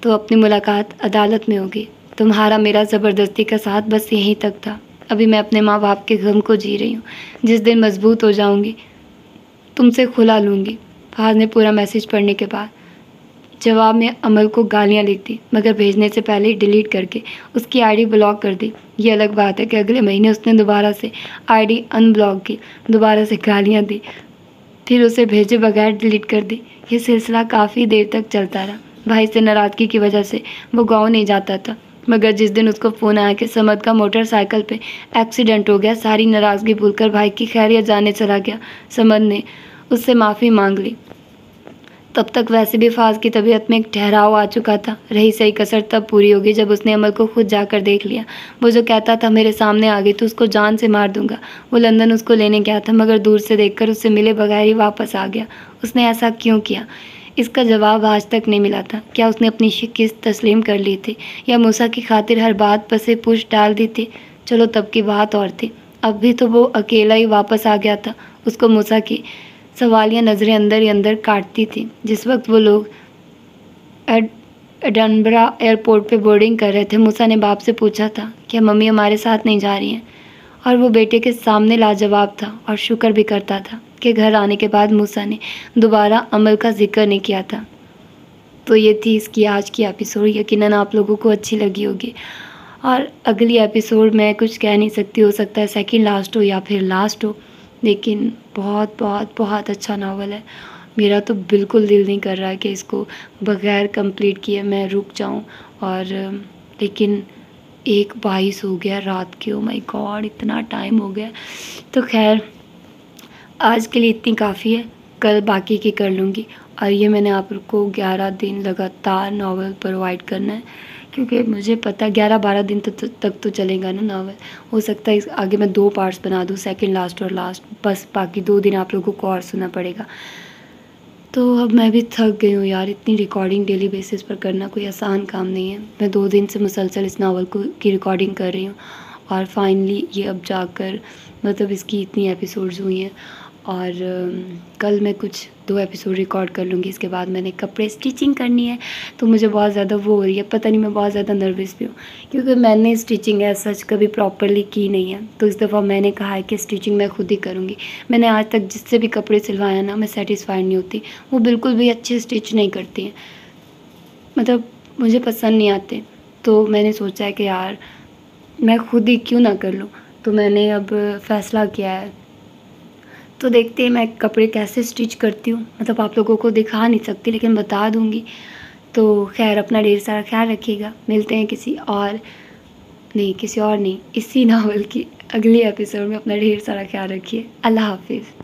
तो अपनी मुलाकात अदालत में होगी। तुम्हारा मेरा ज़बरदस्ती का साथ बस यहीं तक था। अभी मैं अपने माँ बाप के गम को जी रही हूँ। जिस दिन मजबूत हो जाऊँगी तुमसे खुला लूँगी। फाज ने पूरा मैसेज पढ़ने के बाद जवाब में अमल को गालियाँ लिख दी, मगर भेजने से पहले ही डिलीट करके उसकी आईडी ब्लॉक कर दी। ये अलग बात है कि अगले महीने उसने दोबारा से आईडी अनब्लॉक की, दोबारा से गालियाँ दी, फिर उसे भेजे बगैर डिलीट कर दी। ये सिलसिला काफ़ी देर तक चलता रहा। भाई से नाराज़गी की वजह से वो गाँव नहीं जाता था, मगर जिस दिन उसको फ़ोन आया कि समद का मोटरसाइकिल पे एक्सीडेंट हो गया, सारी नाराज़गी भूलकर भाई की खैरियत जानने चला गया। समद ने उससे माफ़ी मांग ली। तब तक वैसे भी फाज की तबीयत में एक ठहराव आ चुका था। रही सही कसर तब पूरी होगी जब उसने अमल को खुद जाकर देख लिया। वो जो कहता था मेरे सामने आ गई तो उसको जान से मार दूंगा। वो लंदन उसको लेने गया था, मगर दूर से देखकर उससे मिले बगैर ही वापस आ गया। उसने ऐसा क्यों किया? इसका जवाब आज तक नहीं मिला था। क्या उसने अपनी शिकस्त तस्लीम कर ली थी, या मूसा की खातिर हर बात पर से पुश डाल दी थी? चलो तब की बात और थी, अब भी तो वो अकेला ही वापस आ गया था। उसको मूसा की सवालिया नज़रें अंदर ही अंदर काटती थी। जिस वक्त वो लोग एडनबरा एयरपोर्ट पे बोर्डिंग कर रहे थे, मूसा ने बाप से पूछा था क्या मम्मी हमारे साथ नहीं जा रही हैं, और वो बेटे के सामने लाजवाब था और शुक्र भी करता था कि घर आने के बाद मूसा ने दोबारा अमल का जिक्र नहीं किया था। तो ये थी इसकी आज की एपिसोड। यकीनन आप लोगों को अच्छी लगी होगी, और अगली एपिसोड मैं कुछ कह नहीं सकती, हो सकता है सेकंड लास्ट हो या फिर लास्ट हो, लेकिन बहुत बहुत बहुत अच्छा नावल है। मेरा तो बिल्कुल दिल नहीं कर रहा है कि इसको बग़ैर कंप्लीट किए मैं रुक जाऊं, और लेकिन 1:22 हो गया रात के। ओ माय गॉड, इतना टाइम हो गया। तो खैर आज के लिए इतनी काफ़ी है, कल बाकी की कर लूँगी। और ये मैंने आपको 11 दिन लगातार नावल प्रोवाइड करना है, क्योंकि मुझे पता 11-12 दिन तक तो चलेगा ना नावल। हो सकता है इस आगे मैं 2 पार्ट्स बना दूँ, सेकंड लास्ट और लास्ट, बस बाकी 2 दिन आप लोगों को और सुनना पड़ेगा। तो अब मैं भी थक गई हूँ यार, इतनी रिकॉर्डिंग डेली बेसिस पर करना कोई आसान काम नहीं है। मैं 2 दिन से मुसलसल इस नावल की रिकॉर्डिंग कर रही हूँ, और फाइनली ये अब जाकर मतलब इसकी इतनी एपिसोड्स हुई हैं, और कल मैं कुछ 2 एपिसोड रिकॉर्ड कर लूँगी। इसके बाद मैंने कपड़े स्टिचिंग करनी है, तो मुझे बहुत ज़्यादा वो हो रही है, पता नहीं मैं बहुत ज़्यादा नर्वस भी हूँ, क्योंकि मैंने स्टिचिंग एज सच कभी प्रॉपरली की नहीं है। तो इस दफ़ा मैंने कहा है कि स्टिचिंग मैं खुद ही करूँगी। मैंने आज तक जिससे भी कपड़े सिलवाया ना, मैं सेटिस्फाइड नहीं होती। वो बिल्कुल भी अच्छे स्टिच नहीं करती हैं, मतलब मुझे पसंद नहीं आते। तो मैंने सोचा है कि यार मैं खुद ही क्यों ना कर लूँ। तो मैंने अब फ़ैसला किया है तो देखते हैं मैं कपड़े कैसे स्टिच करती हूँ। मतलब आप लोगों को दिखा नहीं सकती लेकिन बता दूँगी। तो खैर अपना ढेर सारा ख्याल रखिएगा। मिलते हैं किसी और नहीं, इसी नावल की अगली एपिसोड में। अपना ढेर सारा ख्याल रखिए। अल्लाह हाफिज़।